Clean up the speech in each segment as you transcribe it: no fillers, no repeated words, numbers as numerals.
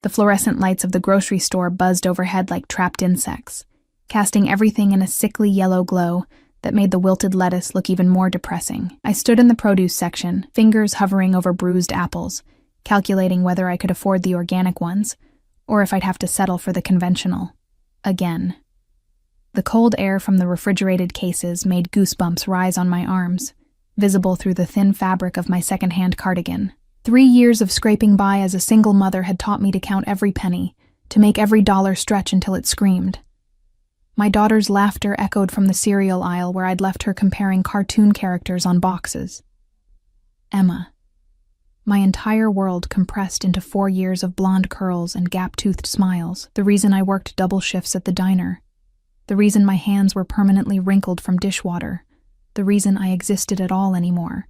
The fluorescent lights of the grocery store buzzed overhead like trapped insects, casting everything in a sickly yellow glow that made the wilted lettuce look even more depressing. I stood in the produce section, fingers hovering over bruised apples, calculating whether I could afford the organic ones, or if I'd have to settle for the conventional. Again. The cold air from the refrigerated cases made goosebumps rise on my arms, visible through the thin fabric of my second-hand cardigan. 3 years of scraping by as a single mother had taught me to count every penny, to make every dollar stretch until it screamed. My daughter's laughter echoed from the cereal aisle where I'd left her comparing cartoon characters on boxes. Emma. My entire world compressed into 4 years of blonde curls and gap-toothed smiles, the reason I worked double shifts at the diner, the reason my hands were permanently wrinkled from dishwater, the reason I existed at all anymore.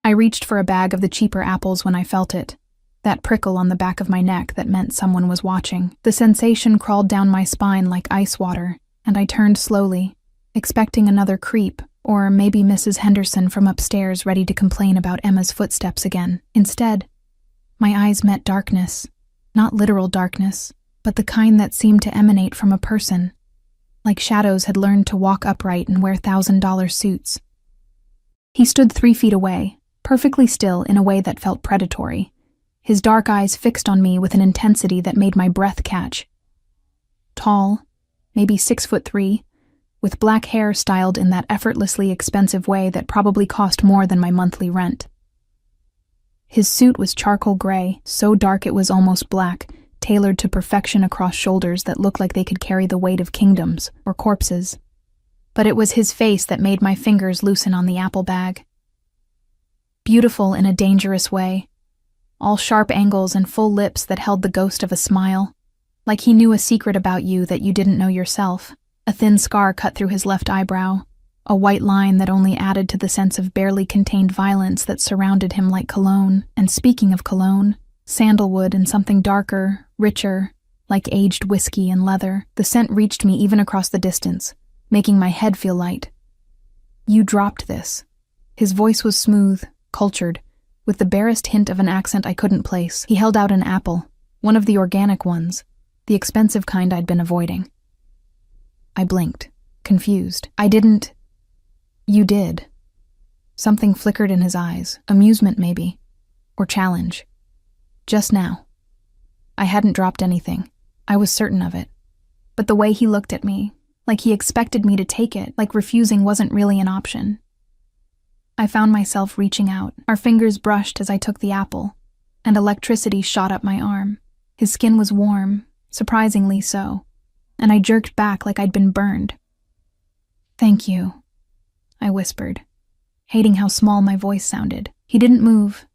I reached for a bag of the cheaper apples when I felt it, that prickle on the back of my neck that meant someone was watching. The sensation crawled down my spine like ice water, and I turned slowly, expecting another creep, or maybe Mrs. Henderson from upstairs ready to complain about Emma's footsteps again. Instead, my eyes met darkness, not literal darkness, but the kind that seemed to emanate from a person, like shadows had learned to walk upright and wear $1,000 suits. He stood 3 feet away, perfectly still in a way that felt predatory, his dark eyes fixed on me with an intensity that made my breath catch. Tall, maybe 6'3", with black hair styled in that effortlessly expensive way that probably cost more than my monthly rent. His suit was charcoal gray, so dark it was almost black, tailored to perfection across shoulders that looked like they could carry the weight of kingdoms or corpses. But it was his face that made my fingers loosen on the apple bag. Beautiful in a dangerous way, all sharp angles and full lips that held the ghost of a smile, like he knew a secret about you that you didn't know yourself. A thin scar cut through his left eyebrow, a white line that only added to the sense of barely contained violence that surrounded him like cologne. And speaking of cologne, sandalwood and something darker, richer, like aged whiskey and leather. The scent reached me even across the distance, making my head feel light. "You dropped this." His voice was smooth, cultured, with the barest hint of an accent I couldn't place. He held out an apple, one of the organic ones, the expensive kind I'd been avoiding. I blinked, confused. "I didn't." "You did." Something flickered in his eyes, amusement maybe, or challenge. Just now. I hadn't dropped anything. I was certain of it. But the way he looked at me, like he expected me to take it, like refusing wasn't really an option. I found myself reaching out. Our fingers brushed as I took the apple, and electricity shot up my arm. His skin was warm, surprisingly so, and I jerked back like I'd been burned. "Thank you," I whispered, hating how small my voice sounded. He didn't move,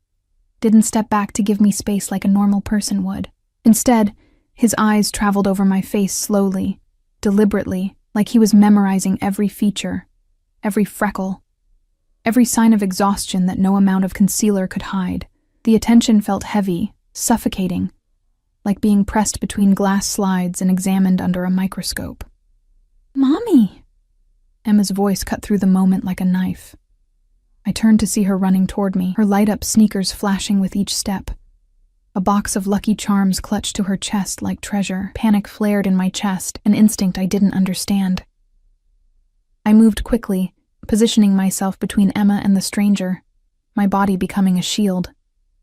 didn't step back to give me space like a normal person would. Instead, his eyes traveled over my face slowly, deliberately, like he was memorizing every feature, every freckle, every sign of exhaustion that no amount of concealer could hide. The attention felt heavy, suffocating, like being pressed between glass slides and examined under a microscope. "Mommy!" Emma's voice cut through the moment like a knife. I turned to see her running toward me, her light-up sneakers flashing with each step. A box of Lucky Charms clutched to her chest like treasure. Panic flared in my chest, an instinct I didn't understand. I moved quickly, positioning myself between Emma and the stranger, my body becoming a shield.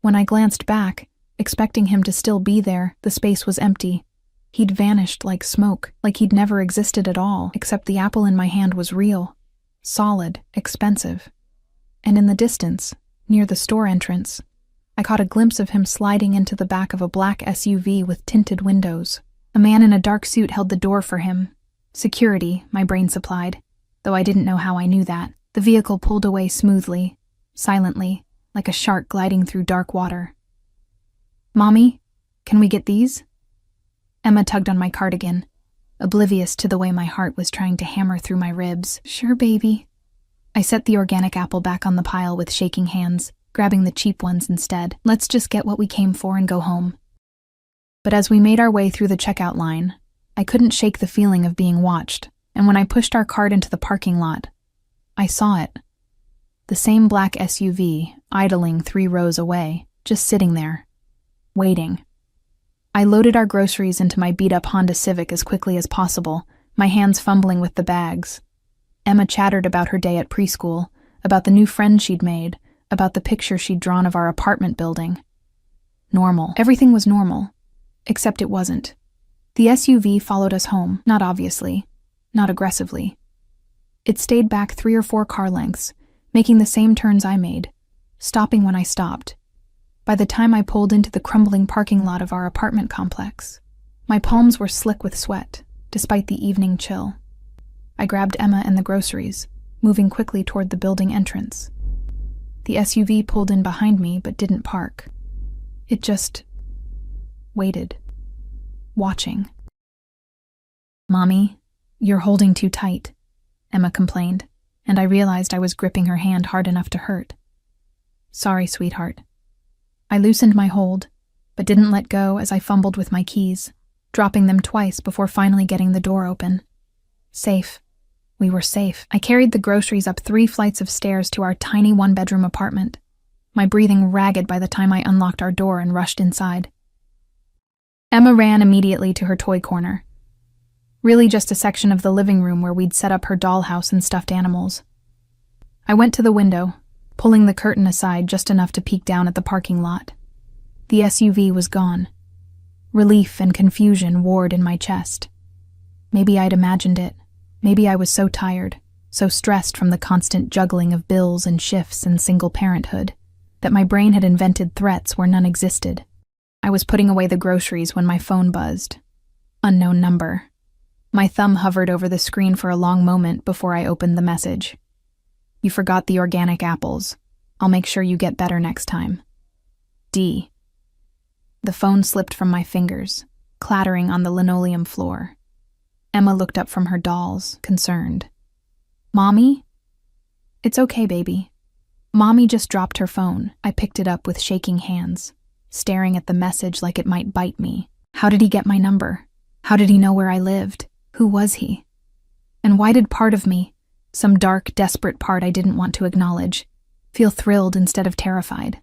When I glanced back, expecting him to still be there, the space was empty. He'd vanished like smoke, like he'd never existed at all, except the apple in my hand was real, solid, expensive. And in the distance, near the store entrance, I caught a glimpse of him sliding into the back of a black SUV with tinted windows. A man in a dark suit held the door for him. Security, my brain supplied, though I didn't know how I knew that. The vehicle pulled away smoothly, silently, like a shark gliding through dark water. "Mommy, can we get these?" Emma tugged on my cardigan, oblivious to the way my heart was trying to hammer through my ribs. "Sure, baby." I set the organic apple back on the pile with shaking hands, grabbing the cheap ones instead. "Let's just get what we came for and go home." But as we made our way through the checkout line, I couldn't shake the feeling of being watched, and when I pushed our cart into the parking lot, I saw it. The same black SUV, idling 3 rows away, just sitting there, waiting. I loaded our groceries into my beat-up Honda Civic as quickly as possible, my hands fumbling with the bags. Emma chattered about her day at preschool, about the new friends she'd made, about the picture she'd drawn of our apartment building. Normal. Everything was normal. Except it wasn't. The SUV followed us home, not obviously, not aggressively. It stayed back 3 or 4 car lengths, making the same turns I made, stopping when I stopped. By the time I pulled into the crumbling parking lot of our apartment complex, my palms were slick with sweat, despite the evening chill. I grabbed Emma and the groceries, moving quickly toward the building entrance. The SUV pulled in behind me but didn't park. It just waited, watching. "Mommy, you're holding too tight," Emma complained, and I realized I was gripping her hand hard enough to hurt. "Sorry, sweetheart." I loosened my hold, but didn't let go as I fumbled with my keys, dropping them twice before finally getting the door open. Safe. We were safe. I carried the groceries up 3 flights of stairs to our tiny 1-bedroom apartment, my breathing ragged by the time I unlocked our door and rushed inside. Emma ran immediately to her toy corner. Really just a section of the living room where we'd set up her dollhouse and stuffed animals. I went to the window, pulling the curtain aside just enough to peek down at the parking lot. The SUV was gone. Relief and confusion warred in my chest. Maybe I'd imagined it. Maybe I was so tired, so stressed from the constant juggling of bills and shifts and single parenthood, that my brain had invented threats where none existed. I was putting away the groceries when my phone buzzed. Unknown number. My thumb hovered over the screen for a long moment before I opened the message. "You forgot the organic apples. I'll make sure you get better next time. D." The phone slipped from my fingers, clattering on the linoleum floor. Emma looked up from her dolls, concerned. "Mommy?" "It's okay, baby." Mommy just dropped her phone. I picked it up with shaking hands, staring at the message like it might bite me. How did he get my number? How did he know where I lived? Who was he? And why did part of me, some dark, desperate part I didn't want to acknowledge, feel thrilled instead of terrified?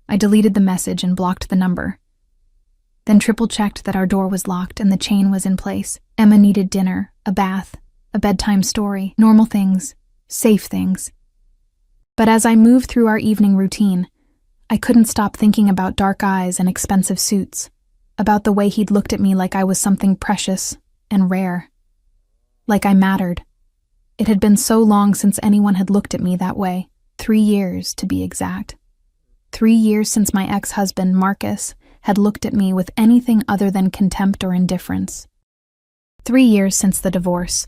I deleted the message and blocked the number, then triple-checked that our door was locked and the chain was in place. Emma needed dinner, a bath, a bedtime story, normal things, safe things. But as I moved through our evening routine, I couldn't stop thinking about dark eyes and expensive suits, about the way he'd looked at me like I was something precious and rare, like I mattered. It had been so long since anyone had looked at me that way, 3 years to be exact. 3 years since my ex-husband, Marcus, had looked at me with anything other than contempt or indifference. 3 years since the divorce,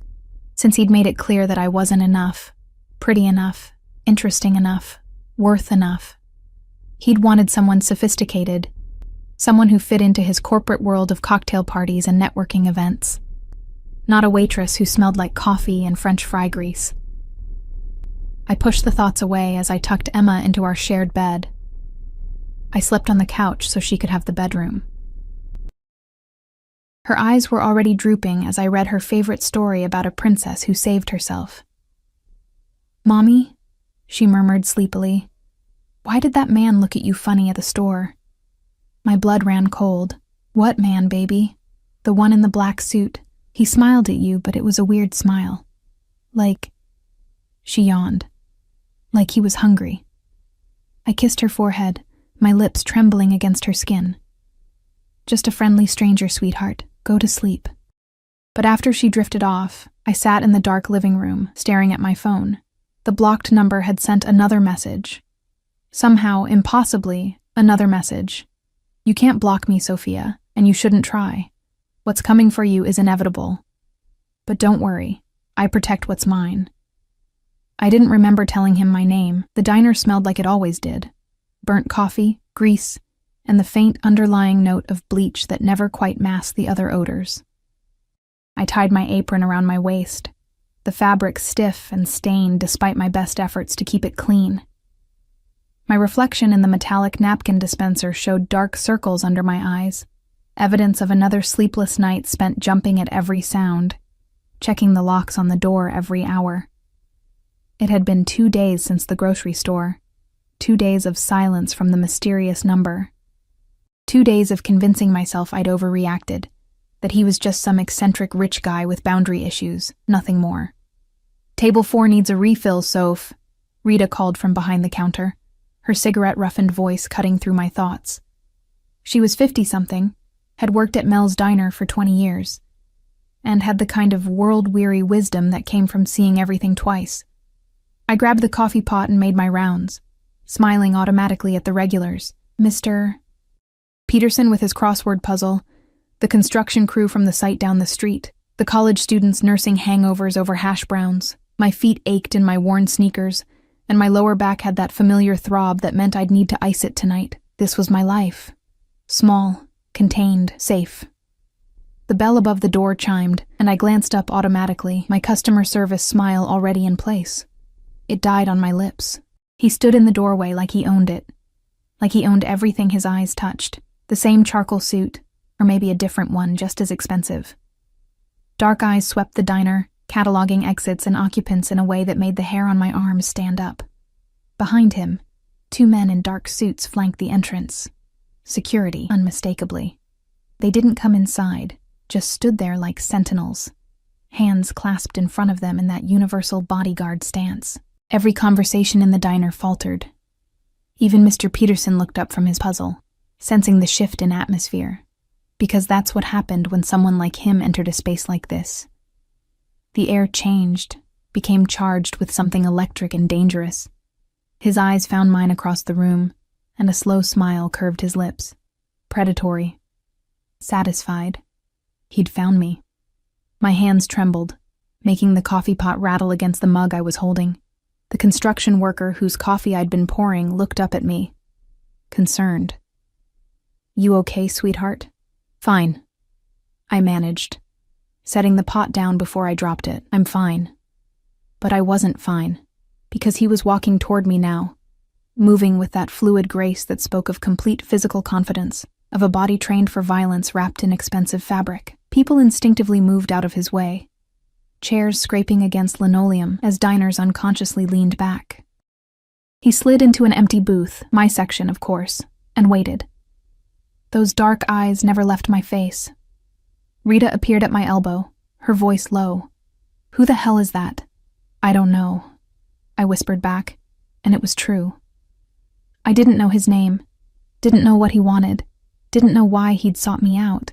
since he'd made it clear that I wasn't enough, pretty enough, interesting enough, worth enough. He'd wanted someone sophisticated, someone who fit into his corporate world of cocktail parties and networking events. Not a waitress who smelled like coffee and French fry grease. I pushed the thoughts away as I tucked Emma into our shared bed. I slept on the couch so she could have the bedroom. Her eyes were already drooping as I read her favorite story about a princess who saved herself. "Mommy," she murmured sleepily, "why did that man look at you funny at the store?" My blood ran cold. "What man, baby?" "The one in the black suit. He smiled at you, but it was a weird smile. Like," she yawned, "like he was hungry." I kissed her forehead, my lips trembling against her skin. "Just a friendly stranger, sweetheart. Go to sleep." But after she drifted off, I sat in the dark living room, staring at my phone. The blocked number had sent another message. Somehow, impossibly, another message. "You can't block me, Sophia, and you shouldn't try. What's coming for you is inevitable. But don't worry, I protect what's mine." I didn't remember telling him my name. The diner smelled like it always did. Burnt coffee, grease, and the faint underlying note of bleach that never quite masked the other odors. I tied my apron around my waist, the fabric stiff and stained despite my best efforts to keep it clean. My reflection in the metallic napkin dispenser showed dark circles under my eyes, evidence of another sleepless night spent jumping at every sound, checking the locks on the door every hour. It had been 2 days since the grocery store, 2 days of silence from the mysterious number. 2 days of convincing myself I'd overreacted, that he was just some eccentric rich guy with boundary issues, nothing more. "Table 4 needs a refill, Soph," Rita called from behind the counter, her cigarette-roughened voice cutting through my thoughts. She was 50-something, had worked at Mel's Diner for 20 years, and had the kind of world-weary wisdom that came from seeing everything twice. I grabbed the coffee pot and made my rounds, smiling automatically at the regulars. Mr. Peterson with his crossword puzzle, the construction crew from the site down the street, the college students nursing hangovers over hash browns. My feet ached in my worn sneakers, and my lower back had that familiar throb that meant I'd need to ice it tonight. This was my life. Small, contained, safe. The bell above the door chimed, and I glanced up automatically, my customer service smile already in place. It died on my lips. He stood in the doorway like he owned it. Like he owned everything his eyes touched. The same charcoal suit, or maybe a different one just as expensive. Dark eyes swept the diner, cataloging exits and occupants in a way that made the hair on my arms stand up. Behind him, 2 men in dark suits flanked the entrance. Security, unmistakably. They didn't come inside, just stood there like sentinels, hands clasped in front of them in that universal bodyguard stance. Every conversation in the diner faltered. Even Mr. Peterson looked up from his puzzle, sensing the shift in atmosphere, because that's what happened when someone like him entered a space like this. The air changed, became charged with something electric and dangerous. His eyes found mine across the room, and a slow smile curved his lips. Predatory. Satisfied. He'd found me. My hands trembled, making the coffee pot rattle against the mug I was holding. The construction worker whose coffee I'd been pouring looked up at me, concerned. "You okay, sweetheart?" "Fine," I managed, setting the pot down before I dropped it. "I'm fine." But I wasn't fine, because he was walking toward me now, moving with that fluid grace that spoke of complete physical confidence, of a body trained for violence wrapped in expensive fabric. People instinctively moved out of his way, chairs scraping against linoleum as diners unconsciously leaned back. He slid into an empty booth, my section, of course, and waited. Those dark eyes never left my face. Rita appeared at my elbow, her voice low. "Who the hell is that?" "I don't know," I whispered back, and it was true. I didn't know his name, didn't know what he wanted, didn't know why he'd sought me out.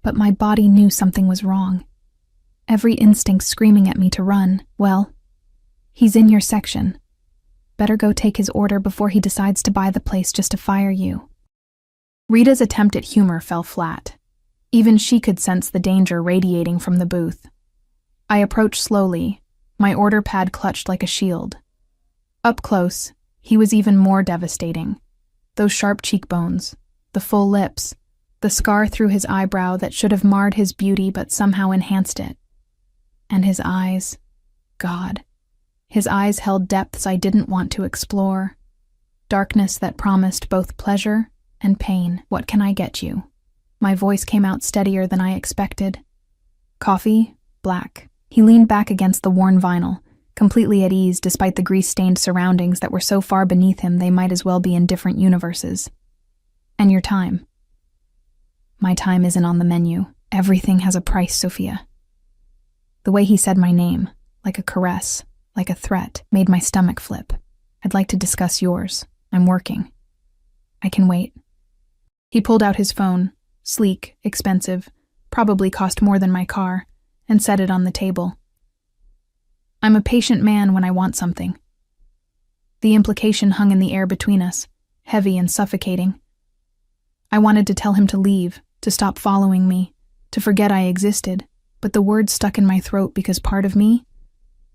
But my body knew something was wrong. Every instinct screaming at me to run. "Well, he's in your section. Better go take his order before he decides to buy the place just to fire you." Rita's attempt at humor fell flat. Even she could sense the danger radiating from the booth. I approached slowly, my order pad clutched like a shield. Up close, he was even more devastating. Those sharp cheekbones, the full lips, the scar through his eyebrow that should have marred his beauty but somehow enhanced it. And his eyes, God, his eyes held depths I didn't want to explore. Darkness that promised both pleasure and pain. "What can I get you?" My voice came out steadier than I expected. "Coffee, black." He leaned back against the worn vinyl, completely at ease despite the grease-stained surroundings that were so far beneath him they might as well be in different universes. "And your time?" "My time isn't on the menu. Everything has a price, Sophia." The way he said my name, like a caress, like a threat, made my stomach flip. "I'd like to discuss yours. I'm working." "I can wait." He pulled out his phone, sleek, expensive, probably cost more than my car, and set it on the table. I'm a patient man when I want something. The implication hung in the air between us, heavy and suffocating. I wanted to tell him to leave, to stop following me, to forget I existed, but the words stuck in my throat because part of me,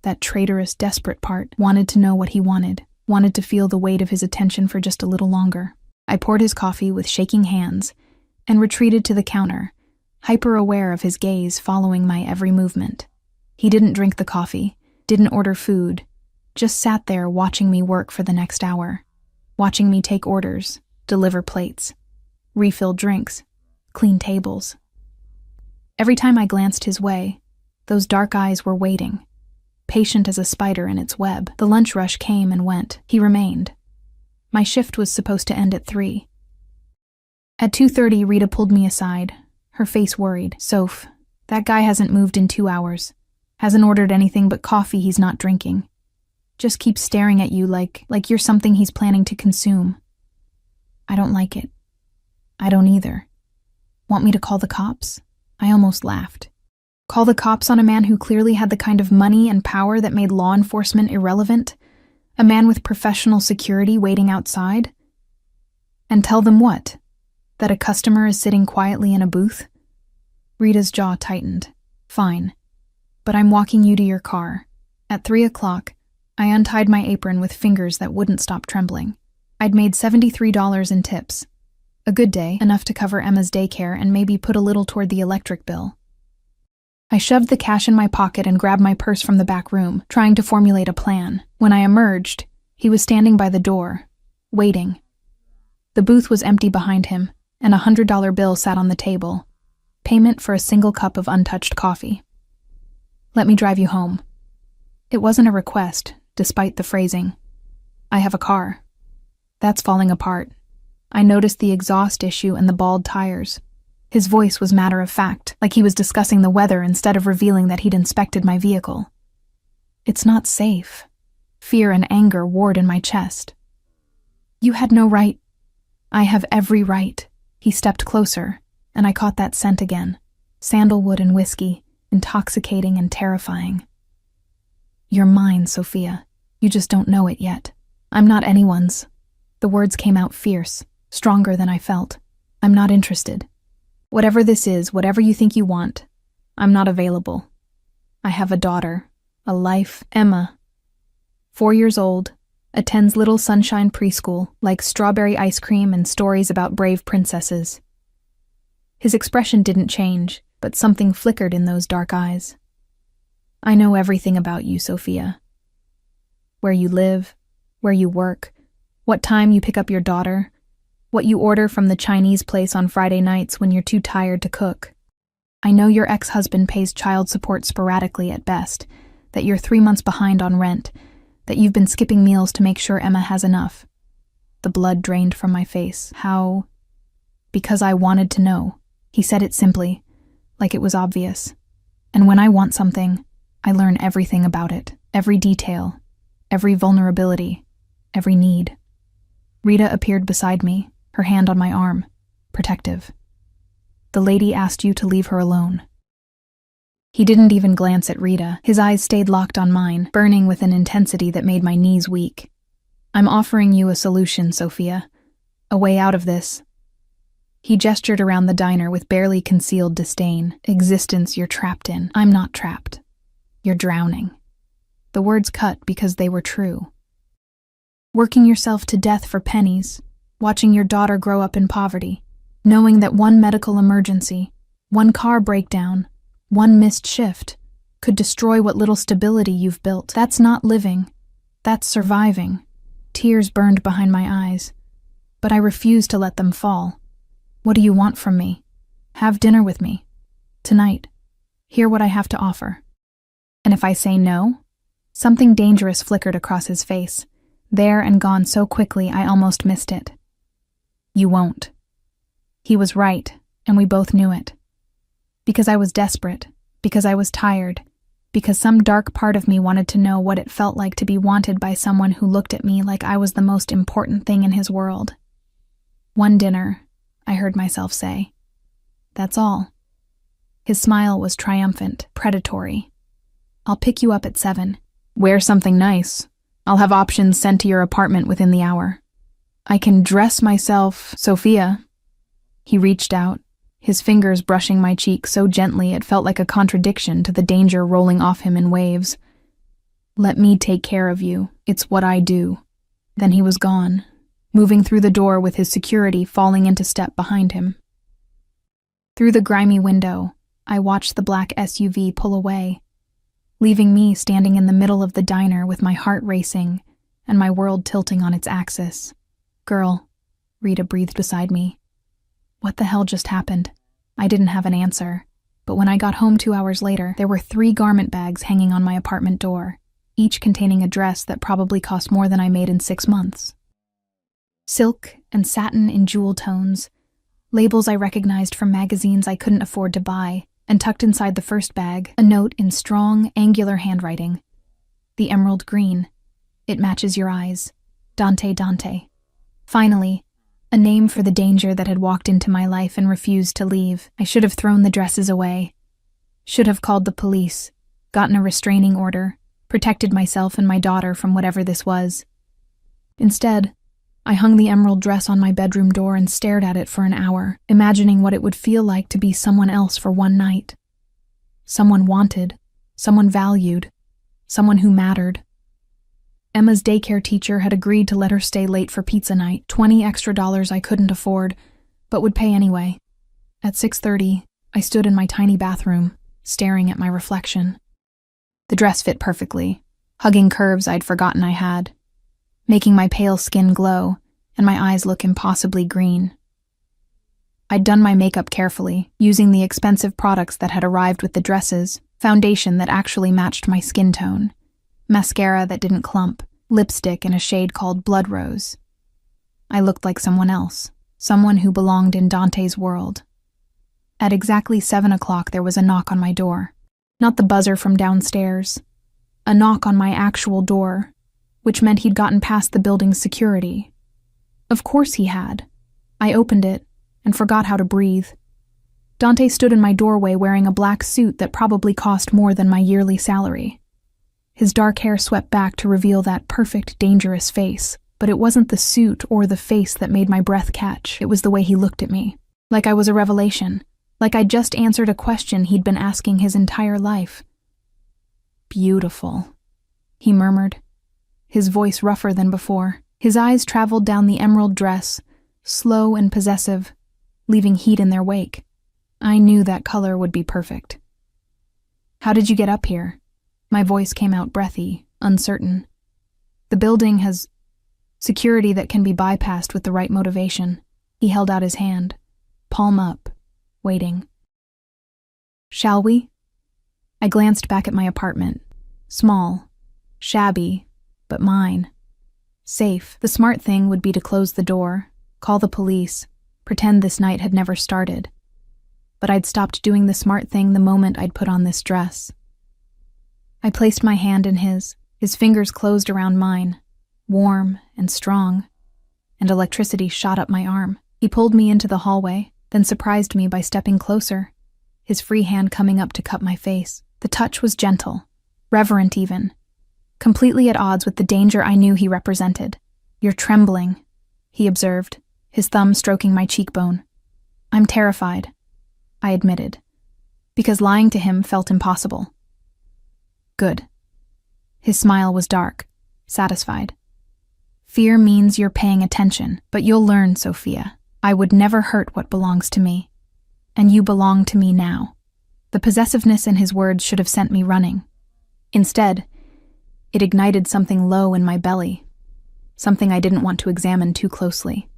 that traitorous, desperate part, wanted to know what he wanted to feel the weight of his attention for just a little longer. I poured his coffee with shaking hands and retreated to the counter, hyper-aware of his gaze following my every movement. He didn't drink the coffee, didn't order food, just sat there watching me work for the next hour, watching me take orders, deliver plates, refill drinks, clean tables. Every time I glanced his way, those dark eyes were waiting, patient as a spider in its web. The lunch rush came and went. He remained. My shift was supposed to end at 3. At 2:30, Rita pulled me aside, her face worried. "Soph, that guy hasn't moved in 2 hours. Hasn't ordered anything but coffee he's not drinking. Just keeps staring at you like you're something he's planning to consume." I don't like it. I don't either. Want me to call the cops? I almost laughed. Call the cops on a man who clearly had the kind of money and power that made law enforcement irrelevant? A man with professional security waiting outside? And tell them what? That a customer is sitting quietly in a booth? Rita's jaw tightened. Fine. But I'm walking you to your car. At 3 o'clock, I untied my apron with fingers that wouldn't stop trembling. I'd made $73 in tips. A good day, enough to cover Emma's daycare and maybe put a little toward the electric bill. I shoved the cash in my pocket and grabbed my purse from the back room, trying to formulate a plan. When I emerged, he was standing by the door, waiting. The booth was empty behind him, and a $100 bill sat on the table. Payment for a single cup of untouched coffee. "Let me drive you home." It wasn't a request, despite the phrasing. I have a car. That's falling apart. I noticed the exhaust issue and the bald tires. His voice was matter of fact, like he was discussing the weather instead of revealing that he'd inspected my vehicle. It's not safe. Fear and anger warred in my chest. "You had no right." "I have every right." He stepped closer, and I caught that scent again. Sandalwood and whiskey, intoxicating and terrifying. "You're mine, Sophia. You just don't know it yet. I'm not anyone's." The words came out fierce, stronger than I felt. "I'm not interested. Whatever this is, whatever you think you want, I'm not available. I have a daughter, a life, Emma. 4 years old, attends Little Sunshine preschool, likes strawberry ice cream and stories about brave princesses." His expression didn't change, but something flickered in those dark eyes. "I know everything about you, Sophia. Where you live, where you work, what time you pick up your daughter, what you order from the Chinese place on Friday nights when you're too tired to cook. I know your ex-husband pays child support sporadically at best, that you're 3 months behind on rent, that you've been skipping meals to make sure Emma has enough." The blood drained from my face. "How?" "Because I wanted to know." He said it simply, like it was obvious. "And when I want something, I learn everything about it, every detail, every vulnerability, every need." Rita appeared beside me, her hand on my arm, protective. "The lady asked you to leave her alone." He didn't even glance at Rita. His eyes stayed locked on mine, burning with an intensity that made my knees weak. "I'm offering you a solution, Sophia. A way out of this." He gestured around the diner with barely concealed disdain. "Existence you're trapped in. I'm not trapped. You're drowning." The words cut because they were true. Working yourself to death for pennies, watching your daughter grow up in poverty, knowing that one medical emergency, one car breakdown, one missed shift could destroy what little stability you've built. That's not living. That's surviving. Tears burned behind my eyes, but I refused to let them fall. "What do you want from me? Have dinner with me. Tonight. Hear what I have to offer." And if I say no? Something dangerous flickered across his face, there and gone so quickly I almost missed it. "You won't." He was right, and we both knew it. Because I was desperate, because I was tired, because some dark part of me wanted to know what it felt like to be wanted by someone who looked at me like I was the most important thing in his world. "One dinner," I heard myself say. "That's all." His smile was triumphant, predatory. "I'll pick you up at 7. Wear something nice. I'll have options sent to your apartment within the hour. I can dress myself, Sophia." He reached out, his fingers brushing my cheek so gently it felt like a contradiction to the danger rolling off him in waves. "Let me take care of you. It's what I do." Then he was gone, moving through the door with his security falling into step behind him. Through the grimy window, I watched the black SUV pull away, leaving me standing in the middle of the diner with my heart racing and my world tilting on its axis. "Girl," Rita breathed beside me. What the hell just happened? I didn't have an answer, but when I got home 2 hours later, there were 3 garment bags hanging on my apartment door, each containing a dress that probably cost more than I made in 6 months. Silk and satin in jewel tones, Labels I recognized from magazines I couldn't afford to buy, and tucked inside the first bag, a note in strong, angular handwriting. The emerald green. It matches your eyes. Dante Dante. Finally, a name for the danger that had walked into my life and refused to leave. I should have thrown the dresses away. Should have called the police, gotten a restraining order, protected myself and my daughter from whatever this was. Instead, I hung the emerald dress on my bedroom door and stared at it for an hour, imagining what it would feel like to be someone else for one night. Someone wanted, someone valued, someone who mattered. Emma's daycare teacher had agreed to let her stay late for pizza night, $20 extra I couldn't afford, but would pay anyway. At 6:30, I stood in my tiny bathroom, staring at my reflection. The dress fit perfectly, hugging curves I'd forgotten I had, making my pale skin glow and my eyes look impossibly green. I'd done my makeup carefully, using the expensive products that had arrived with the dresses, foundation that actually matched my skin tone, mascara that didn't clump, lipstick in a shade called Blood Rose. I looked like someone else, someone who belonged in Dante's world. At exactly 7 o'clock, there was a knock on my door. Not the buzzer from downstairs. A knock on my actual door, which meant he'd gotten past the building's security. Of course he had. I opened it and forgot how to breathe. Dante stood in my doorway wearing a black suit that probably cost more than my yearly salary. His dark hair swept back to reveal that perfect, dangerous face, but it wasn't the suit or the face that made my breath catch. It was the way he looked at me, like I was a revelation, like I'd just answered a question he'd been asking his entire life. "Beautiful," he murmured, his voice rougher than before. His eyes traveled down the emerald dress, slow and possessive, leaving heat in their wake. I knew that color would be perfect. "How did you get up here?" My voice came out breathy, uncertain. "The building has security that can be bypassed with the right motivation." He held out his hand, palm up, waiting. "Shall we?" I glanced back at my apartment. Small, shabby, but mine. Safe. The smart thing would be to close the door, call the police, pretend this night had never started. But I'd stopped doing the smart thing the moment I'd put on this dress. I placed my hand in his fingers closed around mine, warm and strong, and electricity shot up my arm. He pulled me into the hallway, then surprised me by stepping closer, his free hand coming up to cup my face. The touch was gentle, reverent even, completely at odds with the danger I knew he represented. "You're trembling," he observed, his thumb stroking my cheekbone. "I'm terrified," I admitted, because lying to him felt impossible. "Good." His smile was dark, satisfied. "Fear means you're paying attention, but you'll learn, Sophia. I would never hurt what belongs to me. And you belong to me now." The possessiveness in his words should have sent me running. Instead, it ignited something low in my belly, something I didn't want to examine too closely.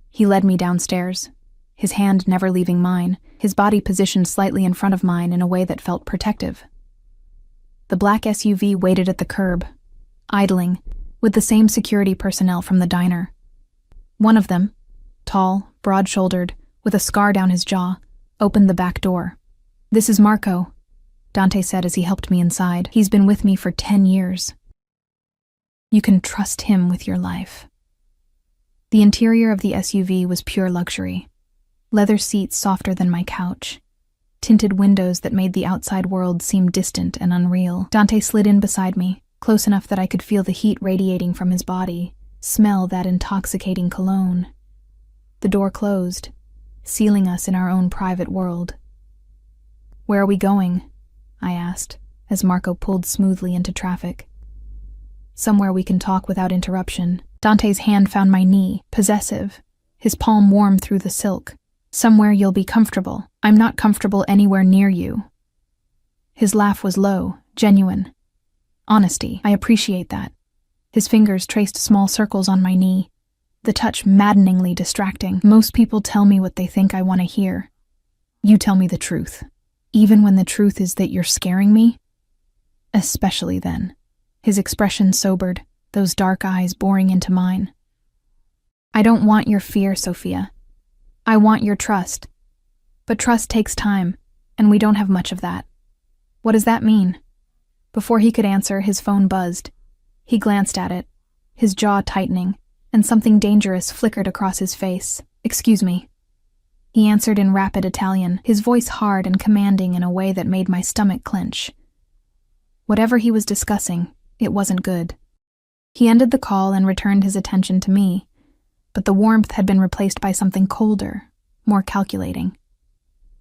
He led me downstairs, his hand never leaving mine, his body positioned slightly in front of mine in a way that felt protective. The black SUV waited at the curb, idling, with the same security personnel from the diner. One of them, tall, broad-shouldered, with a scar down his jaw, opened the back door. "This is Marco," Dante said as he helped me inside. "He's been with me for 10 years. You can trust him with your life." The interior of the SUV was pure luxury. Leather seats softer than my couch, tinted windows that made the outside world seem distant and unreal. Dante slid in beside me, close enough that I could feel the heat radiating from his body, smell that intoxicating cologne. The door closed, sealing us in our own private world. "Where are we going?" I asked, as Marco pulled smoothly into traffic. "Somewhere we can talk without interruption." Dante's hand found my knee, possessive, his palm warm through the silk. "Somewhere you'll be comfortable. I'm not comfortable anywhere near you." His laugh was low, genuine. Honesty, I appreciate that. His fingers traced small circles on my knee, the touch maddeningly distracting. "Most people tell me what they think I want to hear. You tell me the truth, even when the truth is that you're scaring me?" "Especially then." His expression sobered, those dark eyes boring into mine. "I don't want your fear, Sophia. I want your trust. But trust takes time, and we don't have much of that. What does that mean? Before he could answer, his phone buzzed. He glanced at it, his jaw tightening, and something dangerous flickered across his face. Excuse me. He answered in rapid Italian, his voice hard and commanding in a way that made my stomach clench. Whatever he was discussing, it wasn't good. He ended the call and returned his attention to me, but the warmth had been replaced by something colder, more calculating.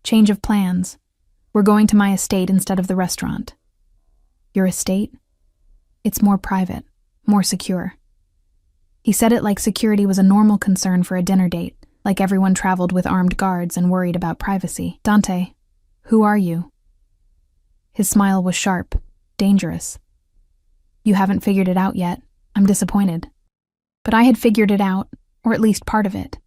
Change of plans. We're going to my estate instead of the restaurant. Your estate? It's more private, more secure. He said it like security was a normal concern for a dinner date, like everyone traveled with armed guards and worried about privacy. Dante, who are you? His smile was sharp, dangerous. You haven't figured it out yet. I'm disappointed. But I had figured it out, or at least part of it.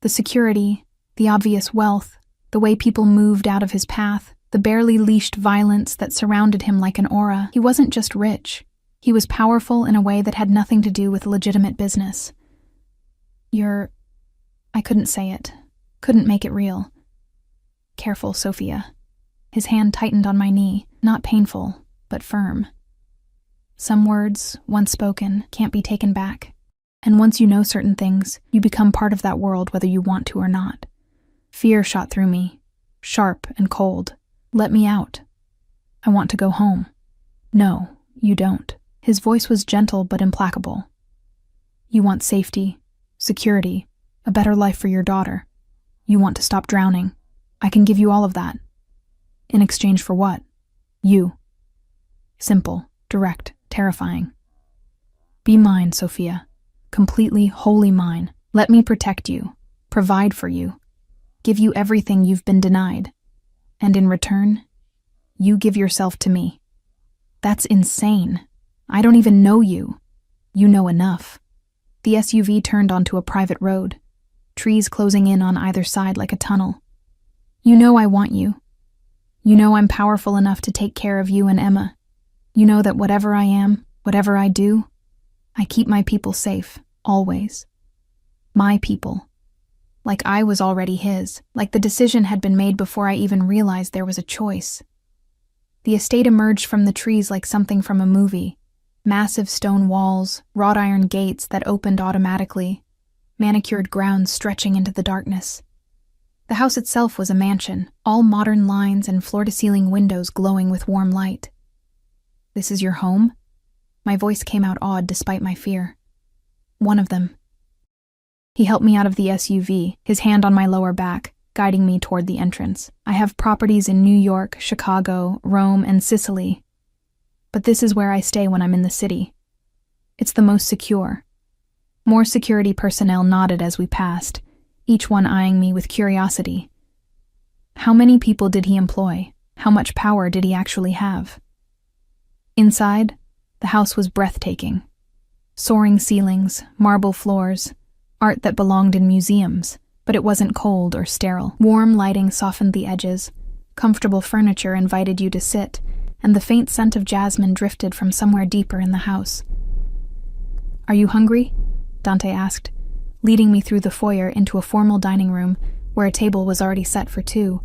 The security, the obvious wealth, the way people moved out of his path, the barely leashed violence that surrounded him like an aura. He wasn't just rich. He was powerful in a way that had nothing to do with legitimate business. I couldn't say it. Couldn't make it real. Careful, Sophia. His hand tightened on my knee, not painful, but firm. Some words, once spoken, can't be taken back. And once you know certain things, you become part of that world whether you want to or not. Fear shot through me, sharp and cold. Let me out. I want to go home. No, you don't. His voice was gentle but implacable. You want safety, security, a better life for your daughter. You want to stop drowning. I can give you all of that. In exchange for what? You. Simple, direct, terrifying. Be mine, Sophia. Completely, wholly mine. Let me protect you, provide for you, give you everything you've been denied. And in return, you give yourself to me. That's insane. I don't even know you. You know enough. The SUV turned onto a private road, trees closing in on either side like a tunnel. You know I want you. You know I'm powerful enough to take care of you and Emma. You know that whatever I am, whatever I do, I keep my people safe, always. My people. Like I was already his, like the decision had been made before I even realized there was a choice. The estate emerged from the trees like something from a movie. Massive stone walls, wrought iron gates that opened automatically, manicured grounds stretching into the darkness. The house itself was a mansion, all modern lines and floor-to-ceiling windows glowing with warm light. This is your home? My voice came out awed despite my fear. One of them. He helped me out of the SUV, his hand on my lower back, guiding me toward the entrance. I have properties in New York, Chicago, Rome, and Sicily. But this is where I stay when I'm in the city. It's the most secure. More security personnel nodded as we passed, each one eyeing me with curiosity. How many people did he employ? How much power did he actually have? Inside, the house was breathtaking. Soaring ceilings, marble floors, art that belonged in museums, but it wasn't cold or sterile. Warm lighting softened the edges, comfortable furniture invited you to sit, and the faint scent of jasmine drifted from somewhere deeper in the house. Are you hungry? Dante asked, leading me through the foyer into a formal dining room where a table was already set for two,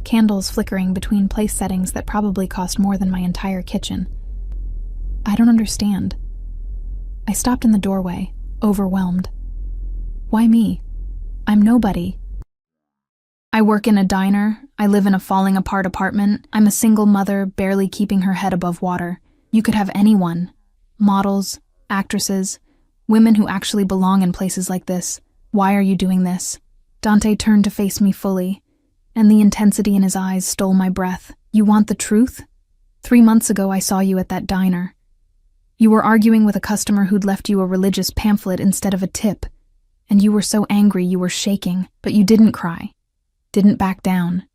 candles flickering between place settings that probably cost more than my entire kitchen. I don't understand. I stopped in the doorway, overwhelmed. Why me? I'm nobody. I work in a diner, I live in a falling-apart apartment, I'm a single mother barely keeping her head above water. You could have anyone. Models, actresses, women who actually belong in places like this. Why are you doing this? Dante turned to face me fully, and the intensity in his eyes stole my breath. You want the truth? 3 months ago I saw you at that diner. You were arguing with a customer who'd left you a religious pamphlet instead of a tip, and you were so angry you were shaking, but you didn't cry. Didn't back down.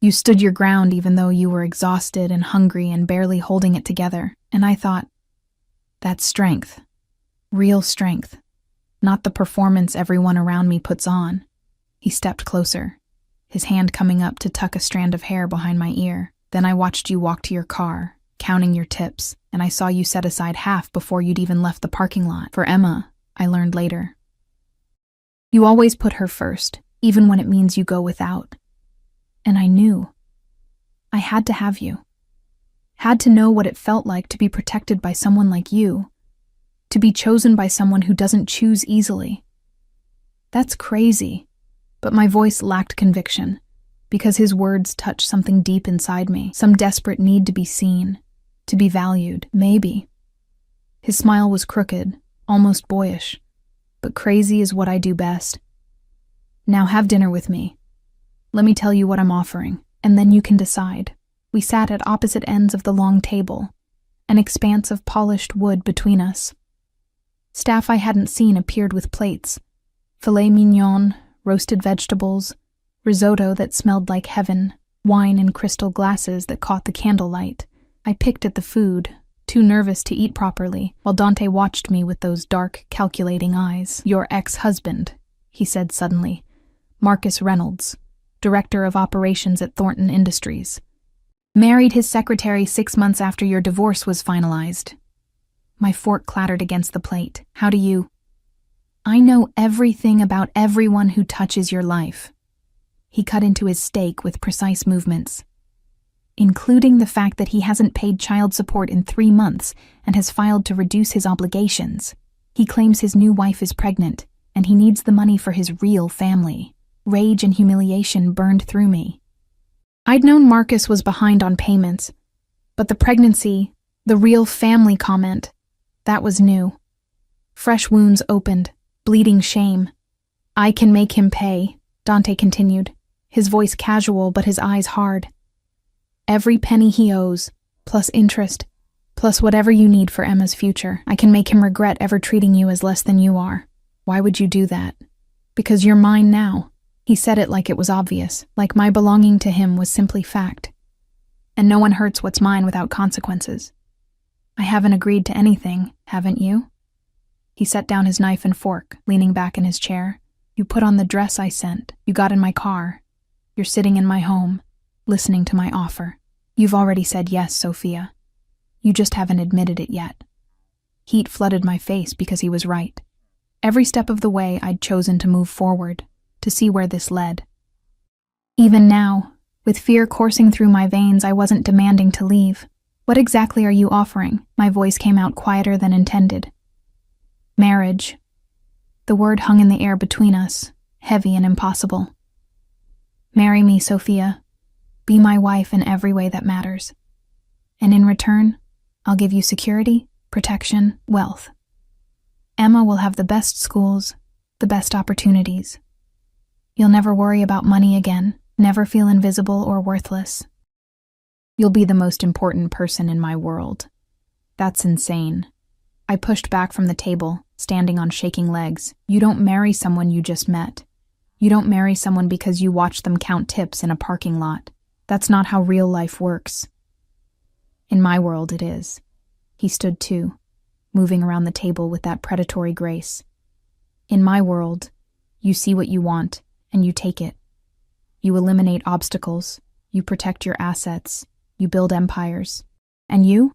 You stood your ground even though you were exhausted and hungry and barely holding it together, and I thought, that's strength. Real strength. Not the performance everyone around me puts on. He stepped closer, his hand coming up to tuck a strand of hair behind my ear. Then I watched you walk to your car, counting your tips, and I saw you set aside half before you'd even left the parking lot. For Emma, I learned later. You always put her first, even when it means you go without. And I knew. I had to have you. Had to know what it felt like to be protected by someone like you, to be chosen by someone who doesn't choose easily. That's crazy, but my voice lacked conviction, because his words touched something deep inside me, some desperate need to be seen, to be valued, maybe. His smile was crooked, almost boyish, but crazy is what I do best. Now have dinner with me. Let me tell you what I'm offering, and then you can decide. We sat at opposite ends of the long table, an expanse of polished wood between us. Staff I hadn't seen appeared with plates, filet mignon, roasted vegetables, risotto that smelled like heaven, wine in crystal glasses that caught the candlelight. I picked at the food, too nervous to eat properly, while Dante watched me with those dark, calculating eyes. Your ex-husband, he said suddenly. Marcus Reynolds, director of operations at Thornton Industries. Married his secretary 6 months after your divorce was finalized. My fork clattered against the plate. How do you... I know everything about everyone who touches your life. He cut into his steak with precise movements, including the fact that he hasn't paid child support in 3 months and has filed to reduce his obligations. He claims his new wife is pregnant, and he needs the money for his real family. Rage and humiliation burned through me. I'd known Marcus was behind on payments, but the pregnancy, the real family comment, that was new. Fresh wounds opened, bleeding shame. I can make him pay, Dante continued, his voice casual but his eyes hard. Every penny he owes, plus interest, plus whatever you need for Emma's future. I can make him regret ever treating you as less than you are. Why would you do that? Because you're mine now. He said it like it was obvious, like my belonging to him was simply fact. And no one hurts what's mine without consequences. I haven't agreed to anything, haven't you? He set down his knife and fork, leaning back in his chair. You put on the dress I sent. You got in my car. You're sitting in my home, listening to my offer. You've already said yes, Sophia. You just haven't admitted it yet. Heat flooded my face because he was right. Every step of the way I'd chosen to move forward, to see where this led. Even now, with fear coursing through my veins, I wasn't demanding to leave. What exactly are you offering? My voice came out quieter than intended. Marriage. The word hung in the air between us, heavy and impossible. Marry me, Sophia. Be my wife in every way that matters. And in return, I'll give you security, protection, wealth. Emma will have the best schools, the best opportunities. You'll never worry about money again, never feel invisible or worthless. You'll be the most important person in my world. That's insane. I pushed back from the table, standing on shaking legs. You don't marry someone you just met. You don't marry someone because you watch them count tips in a parking lot. That's not how real life works. In my world, it is. He stood too, moving around the table with that predatory grace. In my world, you see what you want, and you take it. You eliminate obstacles, you protect your assets, you build empires. And you?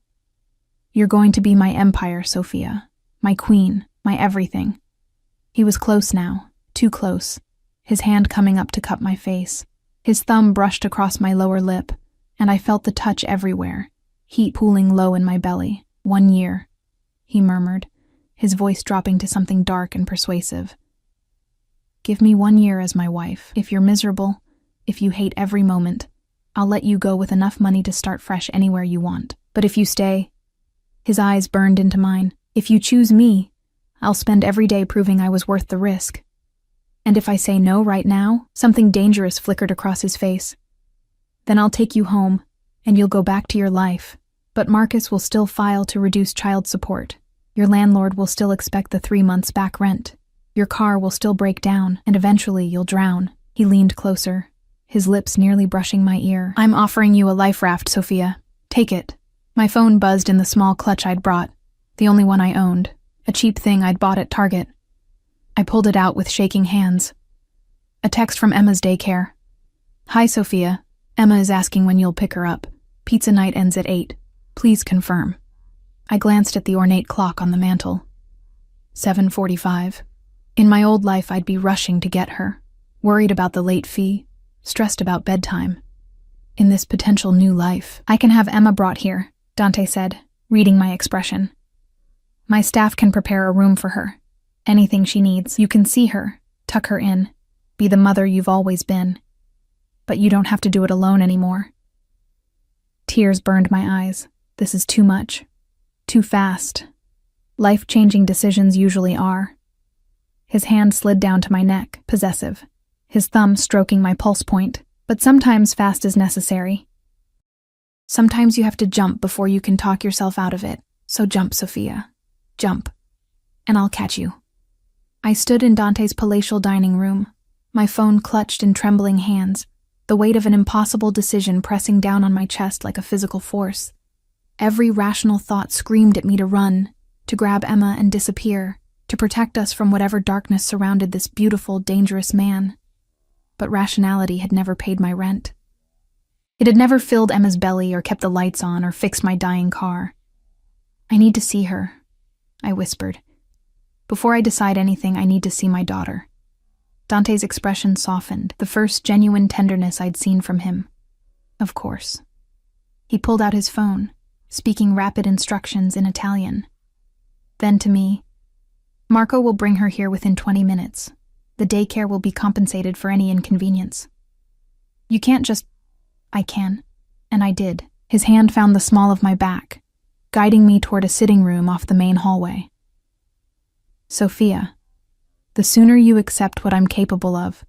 You're going to be my empire, Sophia. My queen, my everything. He was close now, too close, his hand coming up to cup my face. His thumb brushed across my lower lip, and I felt the touch everywhere, heat pooling low in my belly. 1 year, he murmured, his voice dropping to something dark and persuasive. Give me 1 year as my wife. If you're miserable, if you hate every moment, I'll let you go with enough money to start fresh anywhere you want. But if you stay, his eyes burned into mine. If you choose me, I'll spend every day proving I was worth the risk. And if I say no right now, something dangerous flickered across his face. Then I'll take you home, and you'll go back to your life. But Marcus will still file to reduce child support. Your landlord will still expect the 3 months back rent. Your car will still break down, and eventually you'll drown. He leaned closer, his lips nearly brushing my ear. I'm offering you a life raft, Sophia. Take it. My phone buzzed in the small clutch I'd brought, the only one I owned, a cheap thing I'd bought at Target. I pulled it out with shaking hands. A text from Emma's daycare. Hi, Sophia. Emma is asking when you'll pick her up. Pizza night ends at 8. Please confirm. I glanced at the ornate clock on the mantel. 7:45. In my old life, I'd be rushing to get her. worried about the late fee, stressed about bedtime. In this potential new life, I can have Emma brought here, Dante said, reading my expression. My staff can prepare a room for her. Anything she needs. You can see her, tuck her in, be the mother you've always been. But you don't have to do it alone anymore. Tears burned my eyes. This is too much. Too fast. Life-changing decisions usually are. His hand slid down to my neck, possessive, his thumb stroking my pulse point, but sometimes fast is necessary. Sometimes you have to jump before you can talk yourself out of it, so jump, Sophia. Jump. And I'll catch you. I stood in Dante's palatial dining room, my phone clutched in trembling hands, the weight of an impossible decision pressing down on my chest like a physical force. Every rational thought screamed at me to run, to grab Emma and disappear, to protect us from whatever darkness surrounded this beautiful, dangerous man. But rationality had never paid my rent. It had never filled Emma's belly or kept the lights on or fixed my dying car. I need to see her, I whispered. Before I decide anything, I need to see my daughter. Dante's expression softened, the first genuine tenderness I'd seen from him. Of course. He pulled out his phone, speaking rapid instructions in Italian. Then to me, Marco will bring her here within 20 minutes. The daycare will be compensated for any inconvenience. You can't just... I can. And I did. His hand found the small of my back, guiding me toward a sitting room off the main hallway. Sophia, the sooner you accept what I'm capable of,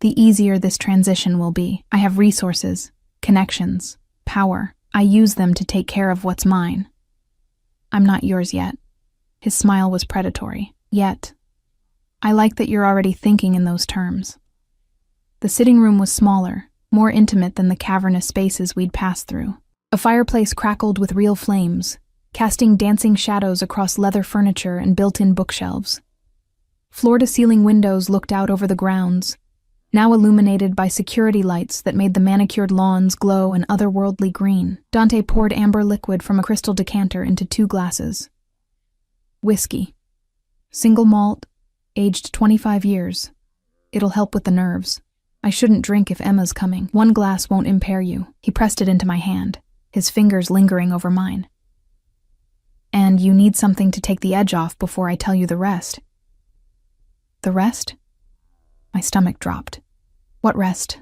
the easier this transition will be. I have resources, connections, power. I use them to take care of what's mine. I'm not yours yet. His smile was predatory. Yet. I like that you're already thinking in those terms. The sitting room was smaller, more intimate than the cavernous spaces we'd passed through. A fireplace crackled with real flames, casting dancing shadows across leather furniture and built-in bookshelves. Floor-to-ceiling windows looked out over the grounds, now illuminated by security lights that made the manicured lawns glow an otherworldly green. Dante poured amber liquid from a crystal decanter into 2 glasses. Whiskey. Single malt, aged 25 years. It'll help with the nerves. I shouldn't drink if Emma's coming. 1 glass won't impair you. He pressed it into my hand, his fingers lingering over mine. And you need something to take the edge off before I tell you the rest. The rest? My stomach dropped. What rest?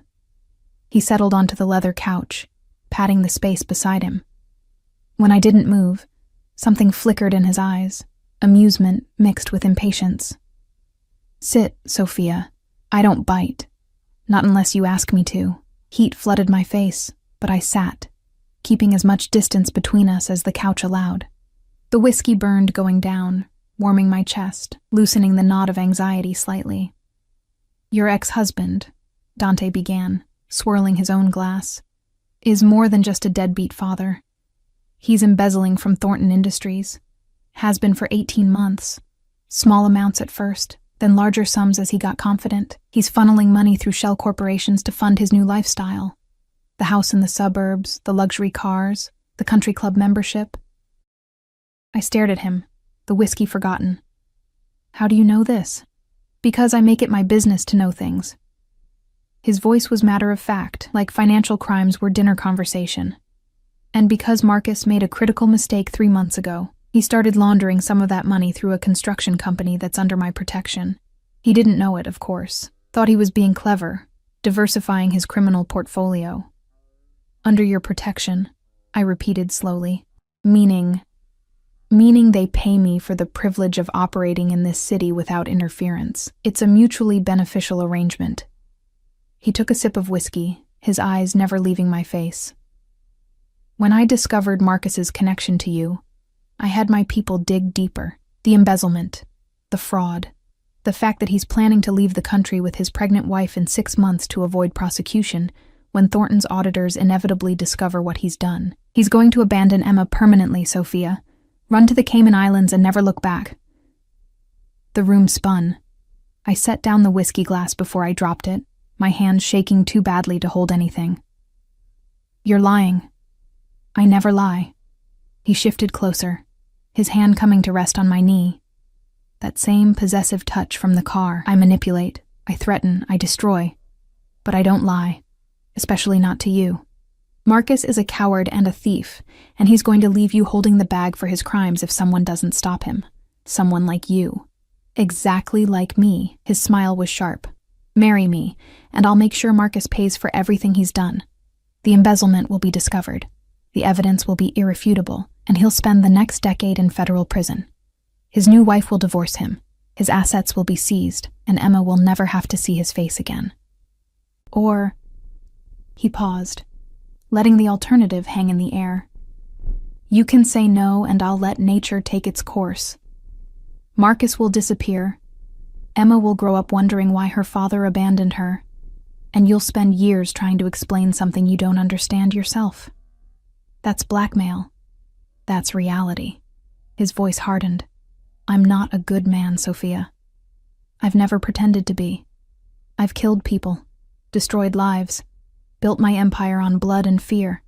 He settled onto the leather couch, patting the space beside him. When I didn't move, something flickered in his eyes, amusement mixed with impatience. Sit, Sophia. I don't bite. Not unless you ask me to. Heat flooded my face, but I sat, keeping as much distance between us as the couch allowed. The whiskey burned going down, warming my chest, loosening the knot of anxiety slightly. Your ex-husband, Dante began, swirling his own glass, is more than just a deadbeat father. He's embezzling from Thornton Industries. Has been for 18 months. Small amounts at first, then larger sums as he got confident. He's funneling money through shell corporations to fund his new lifestyle. The house in the suburbs, the luxury cars, the country club membership. I stared at him, the whiskey forgotten. How do you know this? Because I make it my business to know things. His voice was matter of fact, like financial crimes were dinner conversation. And because Marcus made a critical mistake 3 months ago, he started laundering some of that money through a construction company that's under my protection. He didn't know it, of course. Thought he was being clever, diversifying his criminal portfolio. Under your protection, I repeated slowly. Meaning they pay me for the privilege of operating in this city without interference. It's a mutually beneficial arrangement. He took a sip of whiskey, his eyes never leaving my face. When I discovered Marcus's connection to you, I had my people dig deeper. The embezzlement, the fraud, the fact that he's planning to leave the country with his pregnant wife in 6 months to avoid prosecution when Thornton's auditors inevitably discover what he's done. He's going to abandon Emma permanently, Sophia. Run to the Cayman Islands and never look back. The room spun. I set down the whiskey glass before I dropped it, my hands shaking too badly to hold anything. You're lying. I never lie. He shifted closer, his hand coming to rest on my knee. That same possessive touch from the car. I manipulate. I threaten, I destroy. But I don't lie, especially not to you. Marcus is a coward and a thief, and he's going to leave you holding the bag for his crimes if someone doesn't stop him. Someone like you. Exactly like me. His smile was sharp. Marry me, and I'll make sure Marcus pays for everything he's done. The embezzlement will be discovered. The evidence will be irrefutable, and he'll spend the next decade in federal prison. His new wife will divorce him. His assets will be seized, and Emma will never have to see his face again. Or... He paused, letting the alternative hang in the air. You can say no, and I'll let nature take its course. Marcus will disappear. Emma will grow up wondering why her father abandoned her, and you'll spend years trying to explain something you don't understand yourself. That's blackmail. That's reality. His voice hardened. I'm not a good man, Sophia. I've never pretended to be. I've killed people, destroyed lives, built my empire on blood and fear.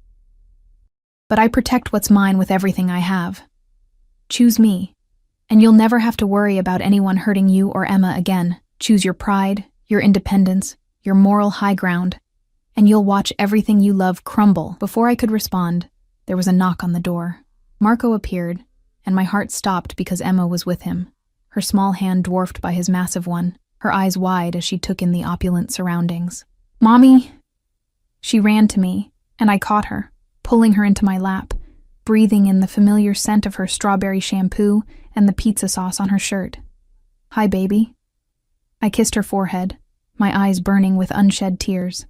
But I protect what's mine with everything I have. Choose me, and you'll never have to worry about anyone hurting you or Emma again. Choose your pride, your independence, your moral high ground, and you'll watch everything you love crumble. Before I could respond, there was a knock on the door. Marco appeared, and my heart stopped because Emma was with him, her small hand dwarfed by his massive one, her eyes wide as she took in the opulent surroundings. Mommy! She ran to me, and I caught her, pulling her into my lap, breathing in the familiar scent of her strawberry shampoo and the pizza sauce on her shirt. Hi, baby. I kissed her forehead, my eyes burning with unshed tears.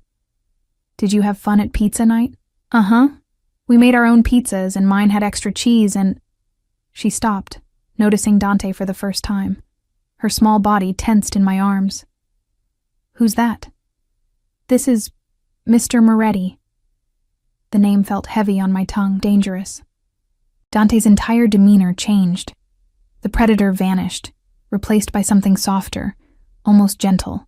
Did you have fun at pizza night? Uh-huh. We made our own pizzas, and mine had extra cheese and... She stopped, noticing Dante for the first time. Her small body tensed in my arms. Who's that? This is Mr. Moretti. The name felt heavy on my tongue, dangerous. Dante's entire demeanor changed. The predator vanished, replaced by something softer, almost gentle.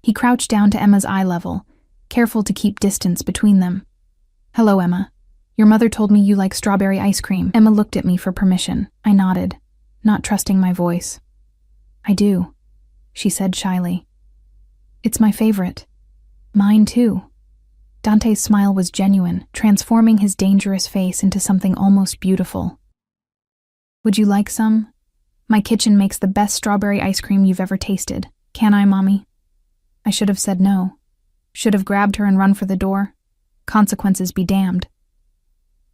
He crouched down to Emma's eye level, careful to keep distance between them. Hello, Emma. Your mother told me you like strawberry ice cream. Emma looked at me for permission. I nodded, not trusting my voice. I do, she said shyly. It's my favorite. Mine too. Dante's smile was genuine, transforming his dangerous face into something almost beautiful. Would you like some? My kitchen makes the best strawberry ice cream you've ever tasted. Can I, Mommy? I should have said no. Should have grabbed her and run for the door. Consequences be damned.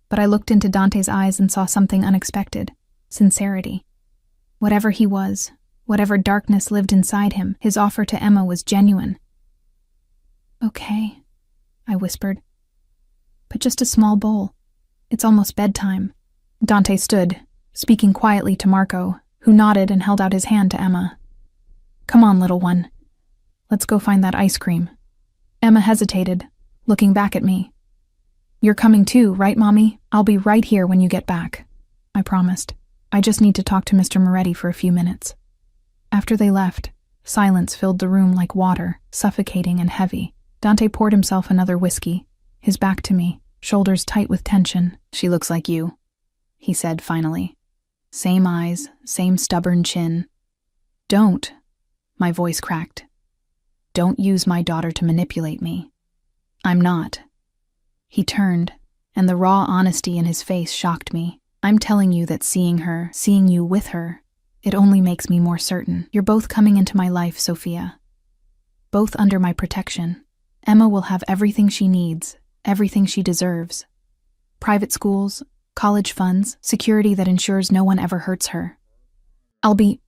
But I looked into Dante's eyes and saw something unexpected. Sincerity. Whatever he was, whatever darkness lived inside him, his offer to Emma was genuine. Okay, I whispered. But just a small bowl. It's almost bedtime. Dante stood, speaking quietly to Marco, who nodded and held out his hand to Emma. Come on, little one. Let's go find that ice cream. Emma hesitated, looking back at me. You're coming too, right, Mommy? I'll be right here when you get back. I promised. I just need to talk to Mr. Moretti for a few minutes. After they left, silence filled the room like water, suffocating and heavy. Dante poured himself another whiskey, his back to me, shoulders tight with tension. She looks like you, he said finally. Same eyes, same stubborn chin. Don't, my voice cracked. Don't use my daughter to manipulate me. I'm not. He turned, and the raw honesty in his face shocked me. I'm telling you that seeing her, seeing you with her, it only makes me more certain. You're both coming into my life, Sophia. Both under my protection. Emma will have everything she needs, everything she deserves. Private schools, college funds, security that ensures no one ever hurts her. I'll be...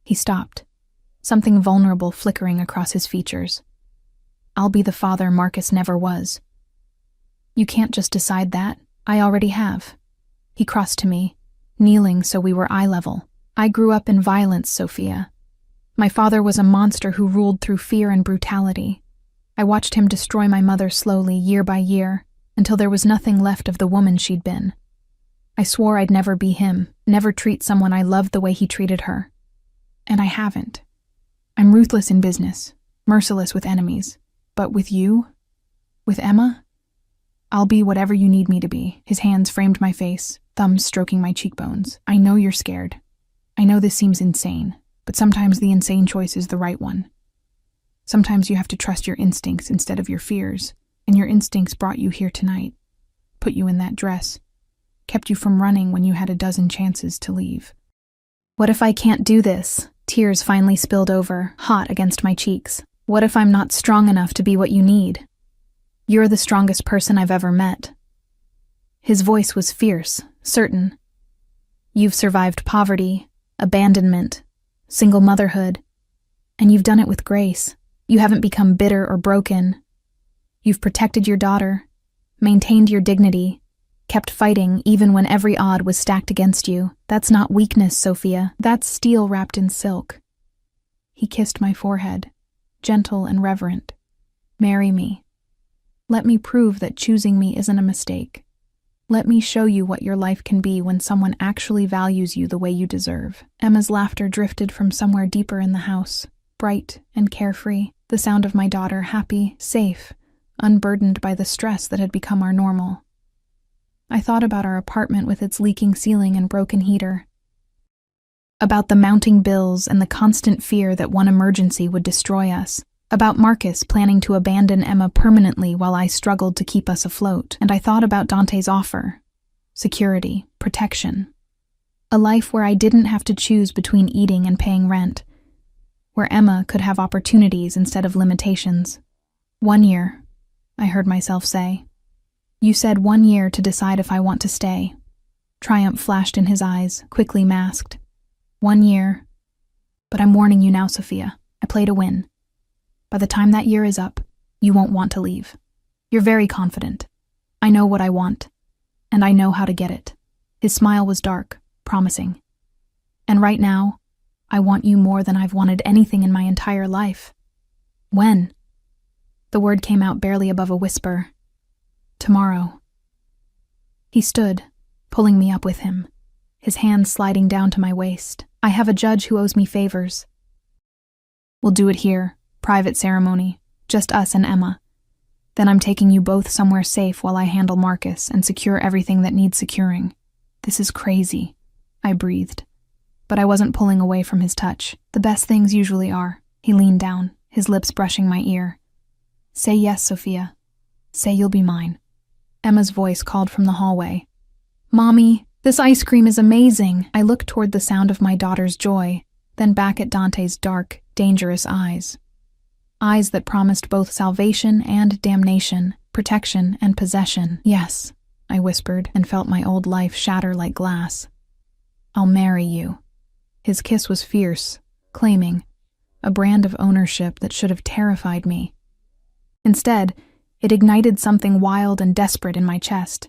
He stopped, something vulnerable flickering across his features. I'll be the father Marcus never was. You can't just decide that. I already have. He crossed to me, kneeling so we were eye level. I grew up in violence, Sophia. My father was a monster who ruled through fear and brutality. I watched him destroy my mother slowly, year by year, until there was nothing left of the woman she'd been. I swore I'd never be him, never treat someone I loved the way he treated her. And I haven't. I'm ruthless in business, merciless with enemies. But with you? With Emma? I'll be whatever you need me to be. His hands framed my face, thumbs stroking my cheekbones. I know you're scared. I know this seems insane, but sometimes the insane choice is the right one. Sometimes you have to trust your instincts instead of your fears, and your instincts brought you here tonight, put you in that dress, kept you from running when you had a dozen chances to leave. What if I can't do this? Tears finally spilled over, hot against my cheeks. What if I'm not strong enough to be what you need? You're the strongest person I've ever met. His voice was fierce, certain. You've survived poverty, abandonment, single motherhood, and you've done it with grace. You haven't become bitter or broken. You've protected your daughter, maintained your dignity, kept fighting even when every odd was stacked against you. That's not weakness, Sophia. That's steel wrapped in silk. He kissed my forehead, gentle and reverent. Marry me. Let me prove that choosing me isn't a mistake. Let me show you what your life can be when someone actually values you the way you deserve. Emma's laughter drifted from somewhere deeper in the house, bright and carefree, the sound of my daughter happy, safe, unburdened by the stress that had become our normal. I thought about our apartment with its leaking ceiling and broken heater, about the mounting bills and the constant fear that one emergency would destroy us, about Marcus planning to abandon Emma permanently while I struggled to keep us afloat, and I thought about Dante's offer: security, protection, a life where I didn't have to choose between eating and paying rent, where Emma could have opportunities instead of limitations. 1 year, I heard myself say. You said 1 year to decide if I want to stay. Triumph flashed in his eyes, quickly masked. 1 year. But I'm warning you now, Sophia. I play to win. By the time that year is up, you won't want to leave. You're very confident. I know what I want, and I know how to get it. His smile was dark, promising. And right now, I want you more than I've wanted anything in my entire life. When? The word came out barely above a whisper. Tomorrow. He stood, pulling me up with him, his hands sliding down to my waist. I have a judge who owes me favors. We'll do it here, private ceremony, just us and Emma. Then I'm taking you both somewhere safe while I handle Marcus and secure everything that needs securing. This is crazy, I breathed. But I wasn't pulling away from his touch. The best things usually are. He leaned down, his lips brushing my ear. Say yes, Sophia. Say you'll be mine. Emma's voice called from the hallway. Mommy, this ice cream is amazing. I looked toward the sound of my daughter's joy, then back at Dante's dark, dangerous eyes. Eyes that promised both salvation and damnation, protection and possession. Yes, I whispered and felt my old life shatter like glass. I'll marry you. His kiss was fierce, claiming, a brand of ownership that should have terrified me. Instead, it ignited something wild and desperate in my chest,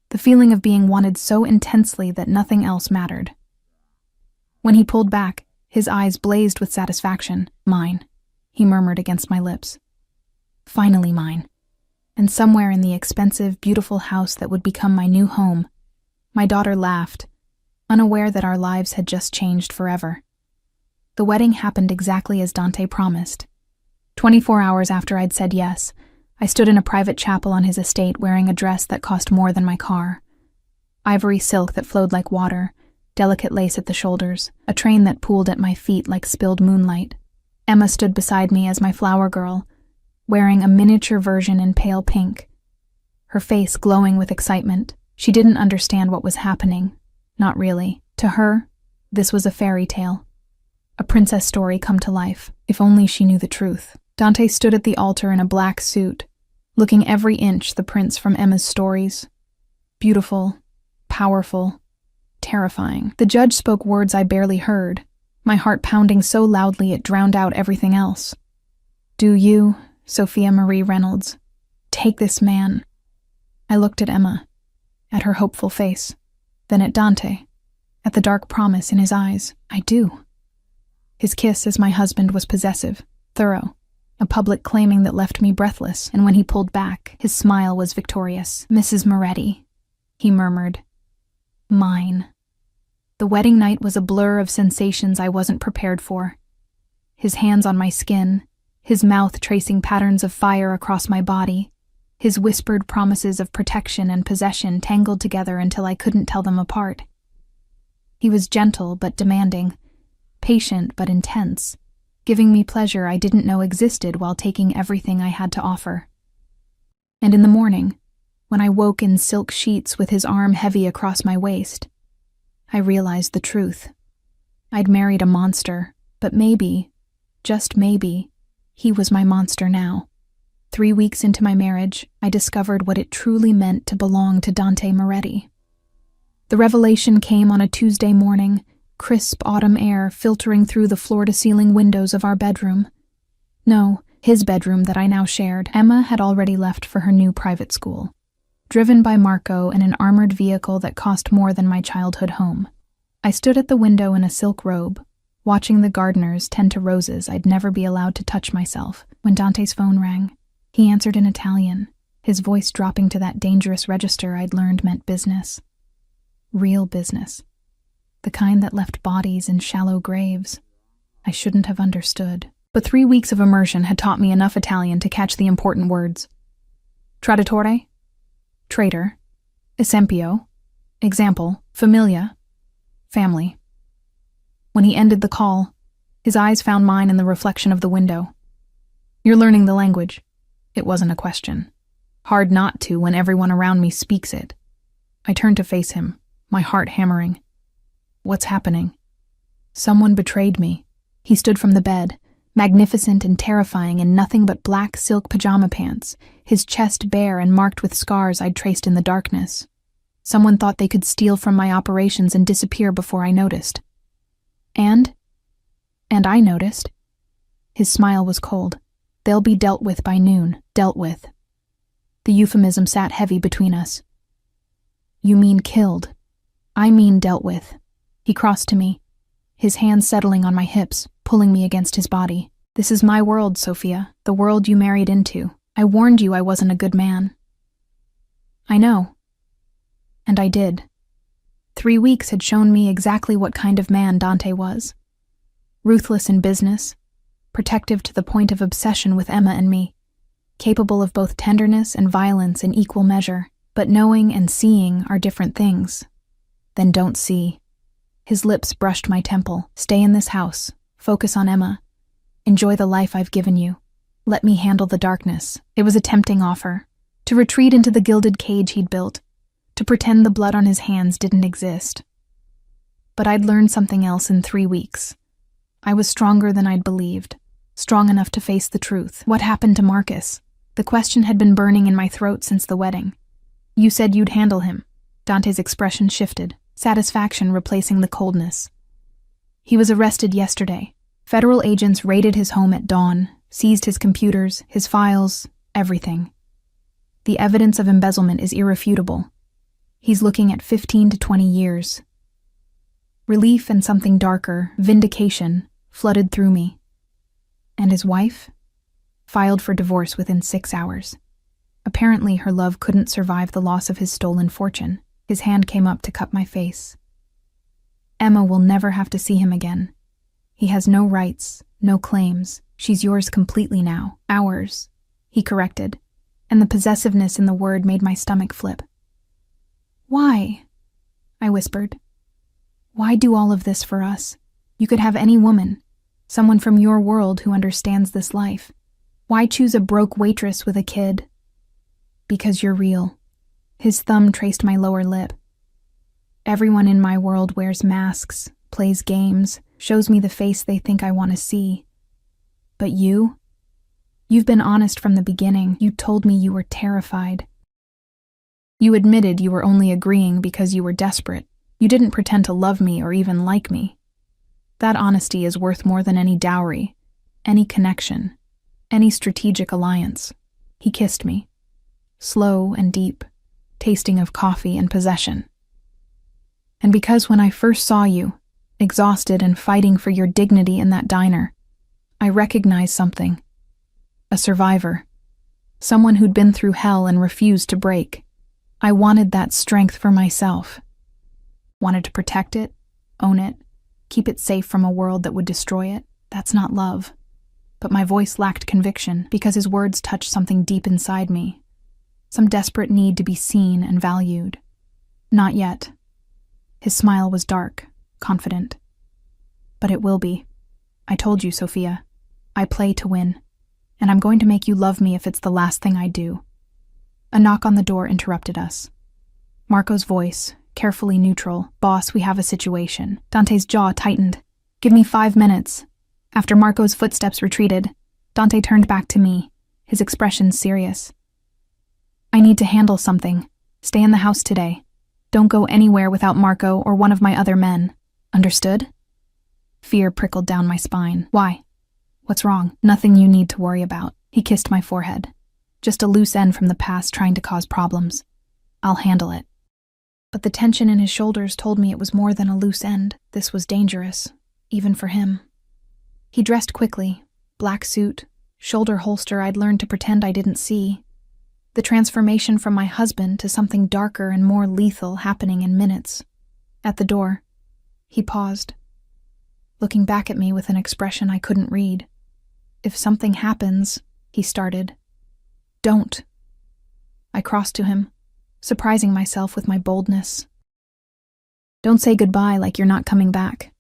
the feeling of being wanted so intensely that nothing else mattered. When he pulled back, his eyes blazed with satisfaction. Mine, he murmured against my lips. Finally mine. And somewhere in the expensive, beautiful house that would become my new home, my daughter laughed, unaware that our lives had just changed forever. The wedding happened exactly as Dante promised. 24 hours after I'd said yes, I stood in a private chapel on his estate wearing a dress that cost more than my car. Ivory silk that flowed like water, delicate lace at the shoulders, a train that pooled at my feet like spilled moonlight. Emma stood beside me as my flower girl, wearing a miniature version in pale pink, her face glowing with excitement. She didn't understand what was happening. Not really. To her, this was a fairy tale. A princess story come to life, if only she knew the truth. Dante stood at the altar in a black suit, looking every inch the prince from Emma's stories. Beautiful, powerful, terrifying. The judge spoke words I barely heard, my heart pounding so loudly it drowned out everything else. Do you, Sophia Marie Reynolds, take this man? I looked at Emma, at her hopeful face, then at Dante, at the dark promise in his eyes. I do. His kiss as my husband was possessive, thorough, a public claiming that left me breathless, and when he pulled back, his smile was victorious. Mrs. Moretti, he murmured. Mine. The wedding night was a blur of sensations I wasn't prepared for. His hands on my skin, his mouth tracing patterns of fire across my body, his whispered promises of protection and possession tangled together until I couldn't tell them apart. He was gentle but demanding, patient but intense, giving me pleasure I didn't know existed while taking everything I had to offer. And in the morning, when I woke in silk sheets with his arm heavy across my waist, I realized the truth. I'd married a monster, but maybe, just maybe, he was my monster now. 3 weeks into my marriage, I discovered what it truly meant to belong to Dante Moretti. The revelation came on a Tuesday morning, crisp autumn air filtering through the floor-to-ceiling windows of our bedroom. No, his bedroom that I now shared. Emma had already left for her new private school, driven by Marco in an armored vehicle that cost more than my childhood home. I stood at the window in a silk robe, watching the gardeners tend to roses I'd never be allowed to touch myself, when Dante's phone rang. He answered in Italian, his voice dropping to that dangerous register I'd learned meant business. Real business. The kind that left bodies in shallow graves. I shouldn't have understood. But 3 weeks of immersion had taught me enough Italian to catch the important words. Traditore, traitor, esempio, example, familia, family. When he ended the call, his eyes found mine in the reflection of the window. You're learning the language. It wasn't a question. Hard not to when everyone around me speaks it. I turned to face him, my heart hammering. What's happening? Someone betrayed me. He stood from the bed, magnificent and terrifying in nothing but black silk pajama pants, his chest bare and marked with scars I'd traced in the darkness. Someone thought they could steal from my operations and disappear before I noticed. And I noticed. His smile was cold. They'll be dealt with by noon. Dealt with. The euphemism sat heavy between us. You mean killed. I mean dealt with. He crossed to me, his hands settling on my hips, pulling me against his body. This is my world, Sophia, the world you married into. I warned you I wasn't a good man. I know. And I did. 3 weeks had shown me exactly what kind of man Dante was. Ruthless in business, protective to the point of obsession with Emma and me, capable of both tenderness and violence in equal measure, but knowing and seeing are different things. Then don't see. His lips brushed my temple. Stay in this house. Focus on Emma. Enjoy the life I've given you. Let me handle the darkness. It was a tempting offer. To retreat into the gilded cage he'd built. To pretend the blood on his hands didn't exist. But I'd learned something else in 3 weeks. I was stronger than I'd believed. Strong enough to face the truth. What happened to Marcus? The question had been burning in my throat since the wedding. You said you'd handle him. Dante's expression shifted, satisfaction replacing the coldness. He was arrested yesterday. Federal agents raided his home at dawn, seized his computers, his files, everything. The evidence of embezzlement is irrefutable. He's looking at 15 to 20 years. Relief and something darker, vindication, flooded through me. And his wife? Filed for divorce within 6 hours. Apparently her love couldn't survive the loss of his stolen fortune. His hand came up to cup my face. Emma will never have to see him again. He has no rights, no claims. She's yours completely now. Ours, he corrected, and the possessiveness in the word made my stomach flip. Why? I whispered. Why do all of this for us? You could have any woman, someone from your world who understands this life. Why choose a broke waitress with a kid? Because you're real. His thumb traced my lower lip. Everyone in my world wears masks, plays games, shows me the face they think I want to see. But you? You've been honest from the beginning. You told me you were terrified. You admitted you were only agreeing because you were desperate. You didn't pretend to love me or even like me. That honesty is worth more than any dowry, any connection, any strategic alliance. He kissed me, slow and deep, tasting of coffee and possession. And because when I first saw you, exhausted and fighting for your dignity in that diner, I recognized something. A survivor. Someone who'd been through hell and refused to break. I wanted that strength for myself. Wanted to protect it, own it, keep it safe from a world that would destroy it. That's not love. But my voice lacked conviction because his words touched something deep inside me. Some desperate need to be seen and valued. Not yet. His smile was dark, confident. But it will be. I told you, Sophia. I play to win, and I'm going to make you love me if it's the last thing I do." A knock on the door interrupted us. Marco's voice, carefully neutral. "Boss, we have a situation." Dante's jaw tightened. "Give me 5 minutes." After Marco's footsteps retreated, Dante turned back to me, his expression serious. "I need to handle something. Stay in the house today. Don't go anywhere without Marco or one of my other men. Understood?" Fear prickled down my spine. "Why? What's wrong?" "Nothing you need to worry about." He kissed my forehead. "Just a loose end from the past trying to cause problems. I'll handle it." But the tension in his shoulders told me it was more than a loose end. This was dangerous, even for him. He dressed quickly, black suit, shoulder holster I'd learned to pretend I didn't see. The transformation from my husband to something darker and more lethal happening in minutes. At the door, he paused, looking back at me with an expression I couldn't read. "If something happens," he started. "Don't." I crossed to him, surprising myself with my boldness. "Don't say goodbye like you're not coming back."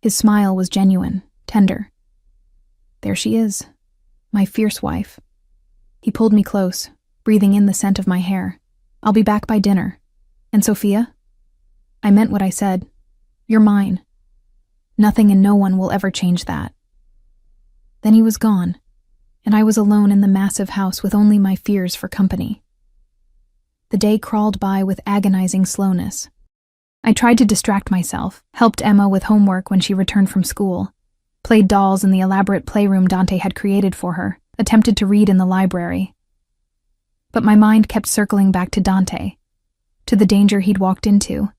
His smile was genuine, tender. "There she is, my fierce wife." He pulled me close, breathing in the scent of my hair. "I'll be back by dinner. And Sophia?" I meant what I said. "You're mine. Nothing and no one will ever change that." Then he was gone, and I was alone in the massive house with only my fears for company. The day crawled by with agonizing slowness. I tried to distract myself, helped Emma with homework when she returned from school, played dolls in the elaborate playroom Dante had created for her, attempted to read in the library. But my mind kept circling back to Dante, to the danger he'd walked into,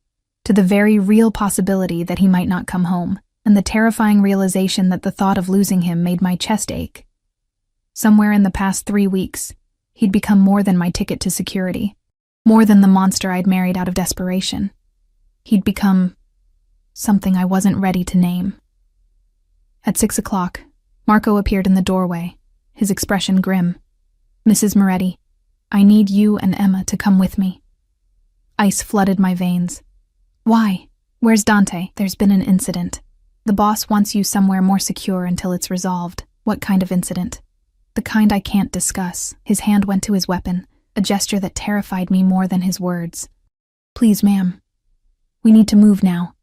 to the very real possibility that he might not come home, and the terrifying realization that the thought of losing him made my chest ache. Somewhere in the past 3 weeks, he'd become more than my ticket to security, more than the monster I'd married out of desperation. He'd become something I wasn't ready to name. At 6 o'clock, Marco appeared in the doorway, his expression grim. "Mrs. Moretti, I need you and Emma to come with me." Ice flooded my veins. "Why? Where's Dante?" "There's been an incident. The boss wants you somewhere more secure until it's resolved." "What kind of incident?" "The kind I can't discuss." His hand went to his weapon, a gesture that terrified me more than his words. "Please, ma'am. We need to move now."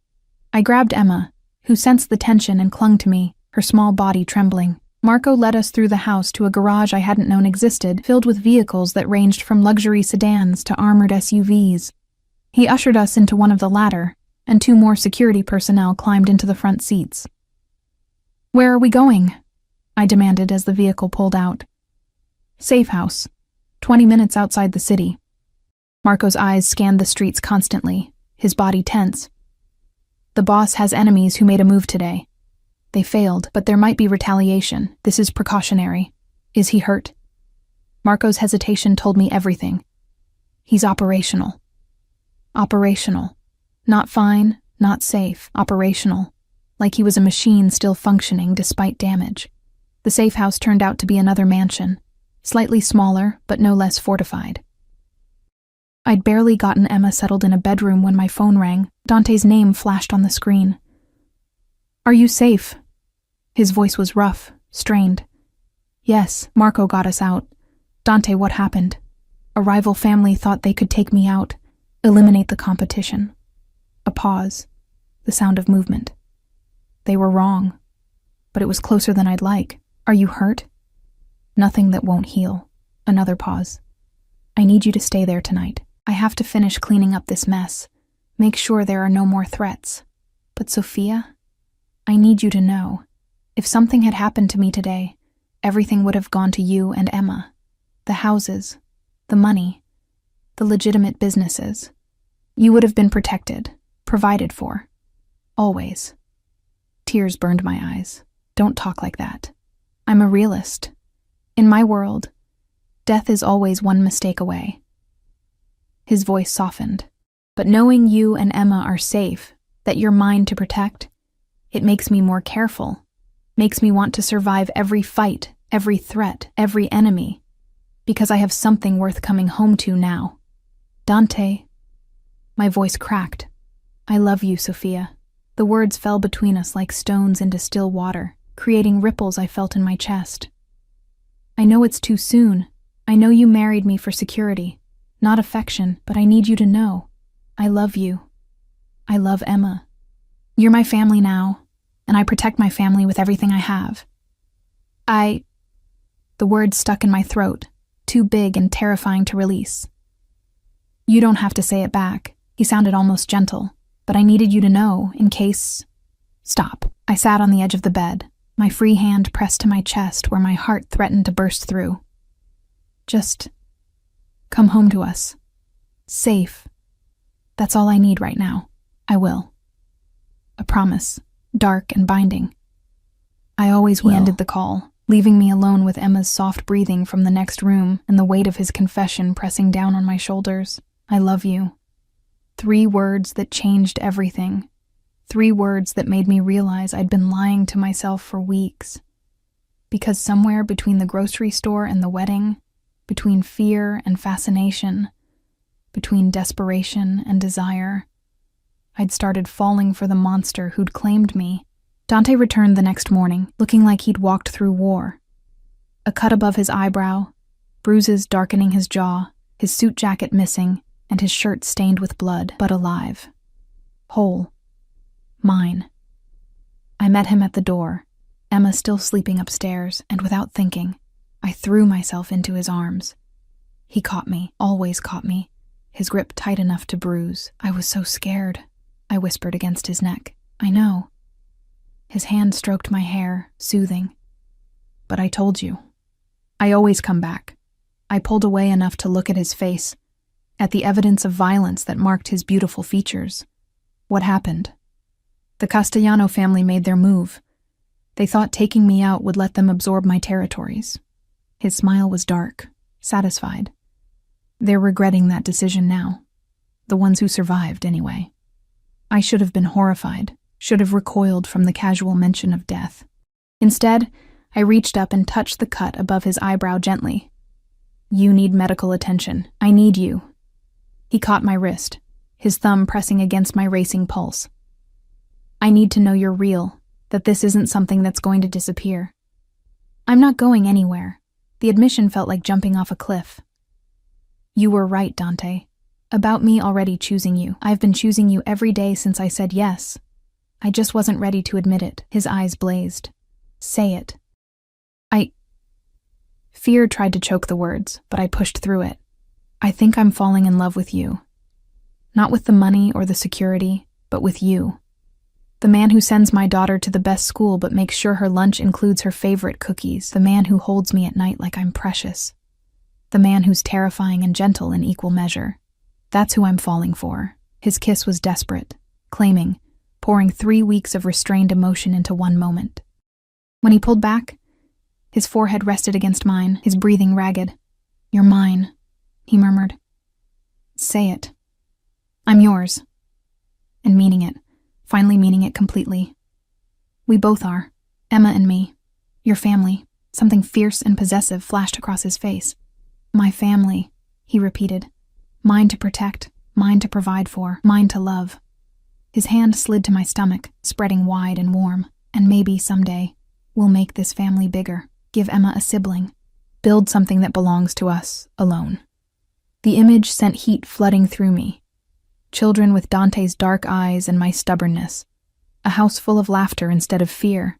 I grabbed Emma, who sensed the tension and clung to me, her small body trembling. Marco led us through the house to a garage I hadn't known existed, filled with vehicles that ranged from luxury sedans to armored SUVs. He ushered us into one of the latter, and 2 more security personnel climbed into the front seats. "Where are we going?" I demanded as the vehicle pulled out. "Safe house, 20 minutes outside the city." Marco's eyes scanned the streets constantly, his body tense. "The boss has enemies who made a move today. They failed, but there might be retaliation. This is precautionary. Is he hurt?" Marco's hesitation told me everything. "He's operational." Operational. Not fine, not safe, operational. Like he was a machine still functioning despite damage. The safe house turned out to be another mansion, slightly smaller, but no less fortified. I'd barely gotten Emma settled in a bedroom when my phone rang. Dante's name flashed on the screen. "Are you safe?" His voice was rough, strained. "Yes, Marco got us out." "Dante, what happened?" "A rival family thought they could take me out, eliminate the competition." A pause, the sound of movement. "They were wrong, but it was closer than I'd like." "Are you hurt?" "Nothing that won't heal." Another pause. "I need you to stay there tonight. I have to finish cleaning up this mess. Make sure there are no more threats. But Sophia, I need you to know, if something had happened to me today, everything would have gone to you and Emma. The houses, the money, the legitimate businesses. You would have been protected, provided for. Always." Tears burned my eyes. "Don't talk like that. I'm a realist. In my world, death is always one mistake away." His voice softened. "But knowing you and Emma are safe, that you're mine to protect, it makes me more careful, makes me want to survive every fight, every threat, every enemy, because I have something worth coming home to now. Dante." My voice cracked. "I love you, Sophia." The words fell between us like stones into still water. creating ripples I felt in my chest. I know it's too soon. I know you married me for security, not affection, but I need you to know. I love you. I love Emma. You're my family now, and I protect my family with everything I have. The word stuck in my throat, too big and terrifying to release. You don't have to say it back. He sounded almost gentle, but I needed you to know, in case... Stop. I sat on the edge of the bed, my free hand pressed to my chest where my heart threatened to burst through. Just come home to us. Safe. That's all I need right now. I will. A promise, dark and binding. I always will. He ended the call, leaving me alone with Emma's soft breathing from the next room and the weight of his confession pressing down on my shoulders. I love you. 3 words that changed everything. 3 words that made me realize I'd been lying to myself for weeks. Because somewhere between the grocery store and the wedding, between fear and fascination, between desperation and desire, I'd started falling for the monster who'd claimed me. Dante returned the next morning, looking like he'd walked through war. A cut above his eyebrow, bruises darkening his jaw, his suit jacket missing, and his shirt stained with blood, but alive. Whole. Mine. I met him at the door, Emma still sleeping upstairs, and without thinking, I threw myself into his arms. He caught me, always caught me, his grip tight enough to bruise. I was so scared, I whispered against his neck. I know. His hand stroked my hair, soothing. But I told you. I always come back. I pulled away enough to look at his face, at the evidence of violence that marked his beautiful features. What happened? The Castellano family made their move. They thought taking me out would let them absorb my territories. His smile was dark, satisfied. They're regretting that decision now. The ones who survived, anyway. I should have been horrified, should have recoiled from the casual mention of death. Instead, I reached up and touched the cut above his eyebrow gently. You need medical attention. I need you. He caught my wrist, his thumb pressing against my racing pulse. I need to know you're real, that this isn't something that's going to disappear. I'm not going anywhere. The admission felt like jumping off a cliff. You were right, Dante. About me already choosing you. I've been choosing you every day since I said yes. I just wasn't ready to admit it. His eyes blazed. Say it. Fear tried to choke the words, but I pushed through it. I think I'm falling in love with you. Not with the money or the security, but with you. The man who sends my daughter to the best school but makes sure her lunch includes her favorite cookies. The man who holds me at night like I'm precious. The man who's terrifying and gentle in equal measure. That's who I'm falling for. His kiss was desperate, claiming, pouring 3 weeks of restrained emotion into one moment. When he pulled back, his forehead rested against mine, his breathing ragged. You're mine, he murmured. Say it. I'm yours. And meaning it, finally meaning it completely. We both are, Emma and me. Your family. Something fierce and possessive flashed across his face. My family, he repeated. Mine to protect, mine to provide for, mine to love. His hand slid to my stomach, spreading wide and warm, and maybe someday we'll make this family bigger, give Emma a sibling, build something that belongs to us, alone. The image sent heat flooding through me. Children with Dante's dark eyes and my stubbornness. A house full of laughter instead of fear.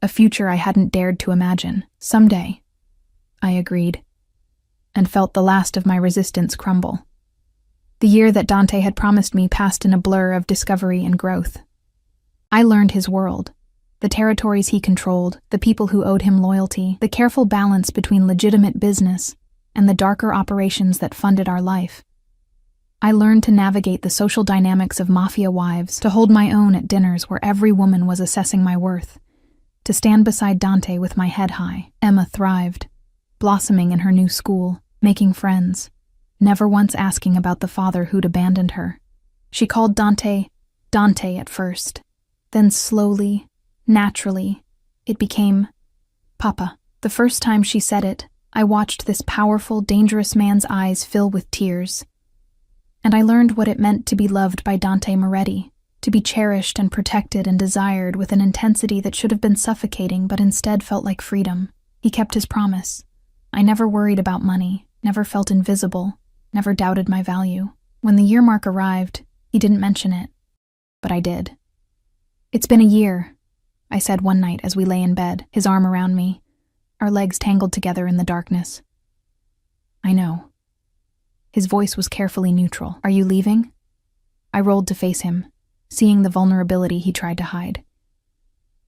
A future I hadn't dared to imagine. Someday. I agreed, and felt the last of my resistance crumble. The year that Dante had promised me passed in a blur of discovery and growth. I learned his world, the territories he controlled, the people who owed him loyalty, the careful balance between legitimate business and the darker operations that funded our life. I learned to navigate the social dynamics of Mafia wives, to hold my own at dinners where every woman was assessing my worth, to stand beside Dante with my head high. Emma thrived, blossoming in her new school, making friends, never once asking about the father who'd abandoned her. She called Dante, Dante at first. Then slowly, naturally, it became Papa. The first time she said it, I watched this powerful, dangerous man's eyes fill with tears. And I learned what it meant to be loved by Dante Moretti, to be cherished and protected and desired with an intensity that should have been suffocating but instead felt like freedom. He kept his promise. I never worried about money, never felt invisible, never doubted my value. When the year mark arrived, he didn't mention it, but I did. "It's been a year," I said one night as we lay in bed, his arm around me, our legs tangled together in the darkness. "I know." His voice was carefully neutral. "Are you leaving?" I rolled to face him, seeing the vulnerability he tried to hide.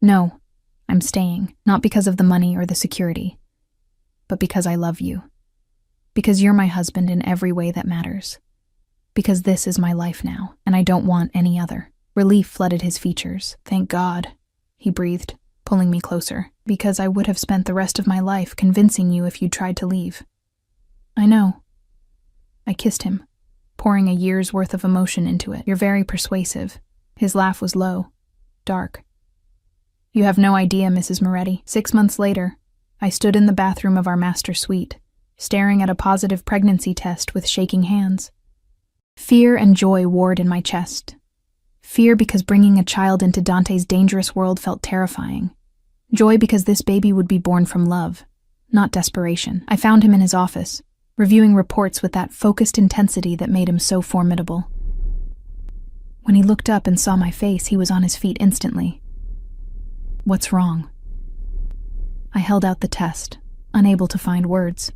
"No, I'm staying, not because of the money or the security, but because I love you. Because you're my husband in every way that matters. Because this is my life now, and I don't want any other." Relief flooded his features. "Thank God," he breathed, pulling me closer. "Because I would have spent the rest of my life convincing you if you'd tried to leave." "I know." I kissed him, pouring a year's worth of emotion into it. "You're very persuasive." His laugh was low, dark. "You have no idea, Mrs. Moretti." 6 months later, I stood in the bathroom of our master suite, staring at a positive pregnancy test with shaking hands. Fear and joy warred in my chest. Fear because bringing a child into Dante's dangerous world felt terrifying. Joy because this baby would be born from love, not desperation. I found him in his office, reviewing reports with that focused intensity that made him so formidable. When he looked up and saw my face, he was on his feet instantly. "What's wrong?" I held out the test, unable to find words.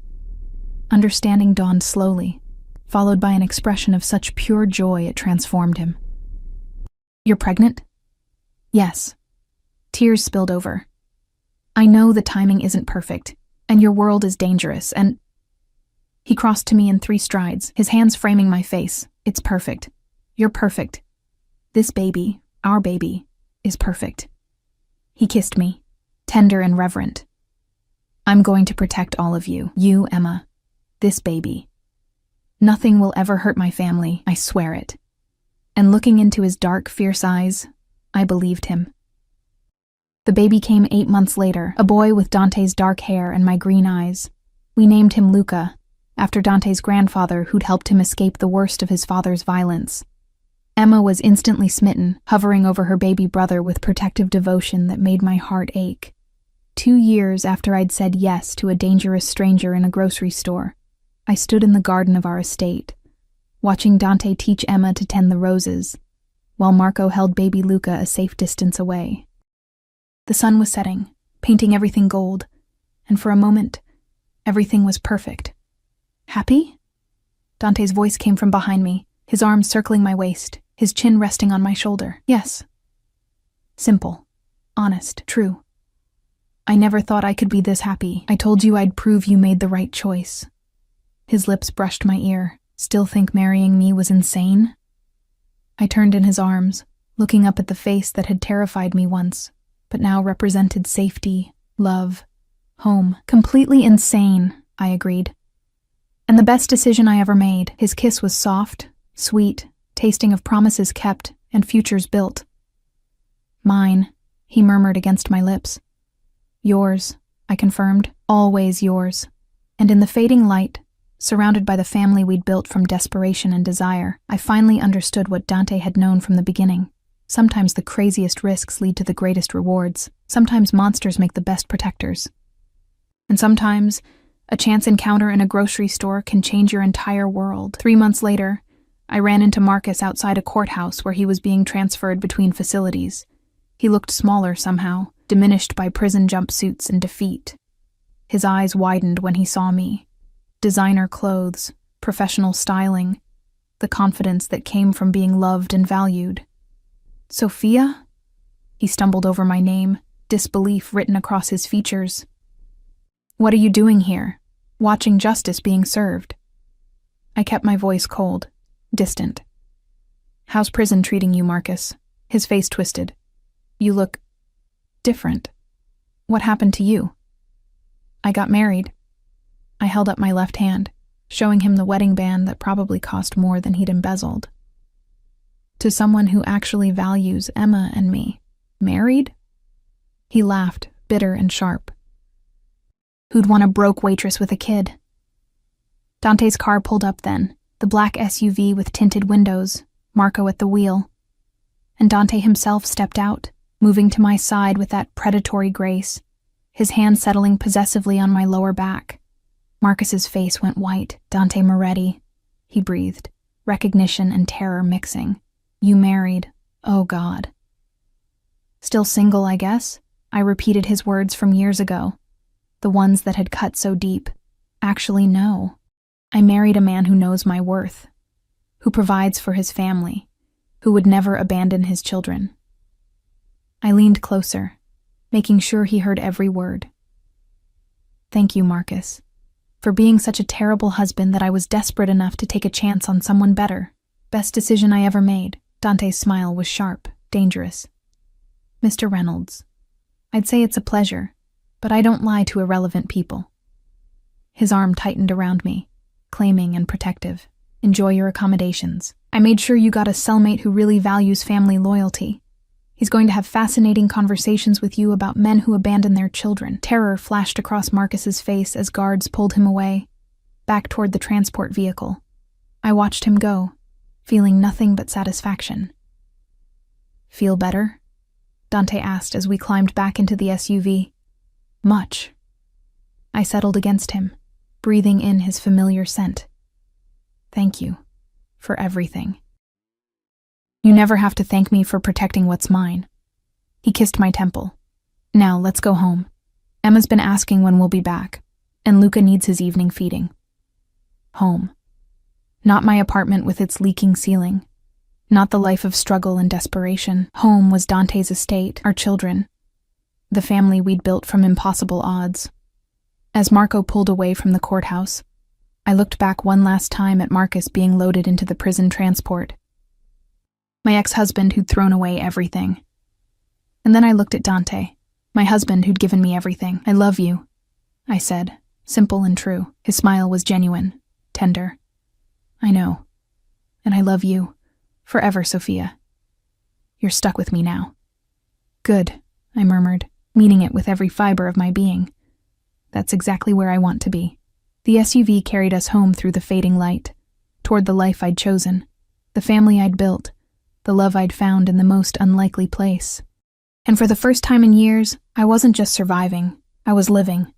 Understanding dawned slowly, followed by an expression of such pure joy it transformed him. "You're pregnant?" "Yes." Tears spilled over. "I know the timing isn't perfect, and your world is dangerous, and—" He crossed to me in 3 strides, his hands framing my face. "It's perfect. You're perfect. This baby, our baby, is perfect." He kissed me, tender and reverent. "I'm going to protect all of you. You, Emma. This baby. Nothing will ever hurt my family, I swear it." And looking into his dark, fierce eyes, I believed him. The baby came 8 months later, a boy with Dante's dark hair and my green eyes. We named him Luca, after Dante's grandfather who'd helped him escape the worst of his father's violence. Emma was instantly smitten, hovering over her baby brother with protective devotion that made my heart ache. 2 years after I'd said yes to a dangerous stranger in a grocery store, I stood in the garden of our estate, watching Dante teach Emma to tend the roses, while Marco held baby Luca a safe distance away. The sun was setting, painting everything gold, and for a moment, everything was perfect. "Happy?" Dante's voice came from behind me, his arms circling my waist, his chin resting on my shoulder. "Yes." Simple, honest, true. "I never thought I could be this happy. I told you I'd prove you made the right choice." His lips brushed my ear. "Still think marrying me was insane?" I turned in his arms, looking up at the face that had terrified me once, but now represented safety, love, home. "Completely insane," I agreed. "And the best decision I ever made." His kiss was soft, sweet, tasting of promises kept and futures built. "Mine," he murmured against my lips. "Yours," I confirmed. "Always yours." And in the fading light, surrounded by the family we'd built from desperation and desire, I finally understood what Dante had known from the beginning. Sometimes the craziest risks lead to the greatest rewards. Sometimes monsters make the best protectors. And sometimes, a chance encounter in a grocery store can change your entire world. 3 months later, I ran into Marcus outside a courthouse where he was being transferred between facilities. He looked smaller somehow, diminished by prison jumpsuits and defeat. His eyes widened when he saw me. Designer clothes, professional styling, the confidence that came from being loved and valued. "Sophia?" He stumbled over my name, disbelief written across his features. "What are you doing here? Watching justice being served." I kept my voice cold, distant. "How's prison treating you, Marcus?" His face twisted. "You look different. What happened to you?" "I got married." I held up my left hand, showing him the wedding band that probably cost more than he'd embezzled. "To someone who actually values Emma and me." "Married?" He laughed, bitter and sharp. "Who'd want a broke waitress with a kid?" Dante's car pulled up then, the black SUV with tinted windows, Marco at the wheel. and Dante himself stepped out, moving to my side with that predatory grace, his hand settling possessively on my lower back. Marcus's face went white. "Dante Moretti," he breathed, recognition and terror mixing. "You married. Oh, God." "Still single, I guess?" I repeated his words from years ago, the ones that had cut so deep. "Actually, no. I married a man who knows my worth, who provides for his family, who would never abandon his children." I leaned closer, making sure he heard every word. "Thank you, Marcus, for being such a terrible husband that I was desperate enough to take a chance on someone better. Best decision I ever made." Dante's smile was sharp, dangerous. "Mr. Reynolds, I'd say it's a pleasure, but I don't lie to irrelevant people." His arm tightened around me, claiming and protective. "Enjoy your accommodations. I made sure you got a cellmate who really values family loyalty. He's going to have fascinating conversations with you about men who abandon their children." Terror flashed across Marcus's face as guards pulled him away, back toward the transport vehicle. I watched him go, feeling nothing but satisfaction. "Feel better?" Dante asked as we climbed back into the SUV. "Much." I settled against him, breathing in his familiar scent. "Thank you for everything. You never have to thank me for protecting what's mine." He kissed my temple. "Now, let's go home. Emma's been asking when we'll be back, and Luca needs his evening feeding." Home. Not my apartment with its leaking ceiling. Not the life of struggle and desperation. Home was Dante's estate, our children, the family we'd built from impossible odds. As Marco pulled away from the courthouse, I looked back one last time at Marcus being loaded into the prison transport. My ex-husband who'd thrown away everything. And then I looked at Dante, my husband who'd given me everything. "I love you," I said, simple and true. His smile was genuine, tender. "I know. And I love you. Forever, Sophia. You're stuck with me now." "Good," I murmured, meaning it with every fiber of my being. "That's exactly where I want to be." The SUV carried us home through the fading light, toward the life I'd chosen, the family I'd built, the love I'd found in the most unlikely place. And for the first time in years, I wasn't just surviving, I was living.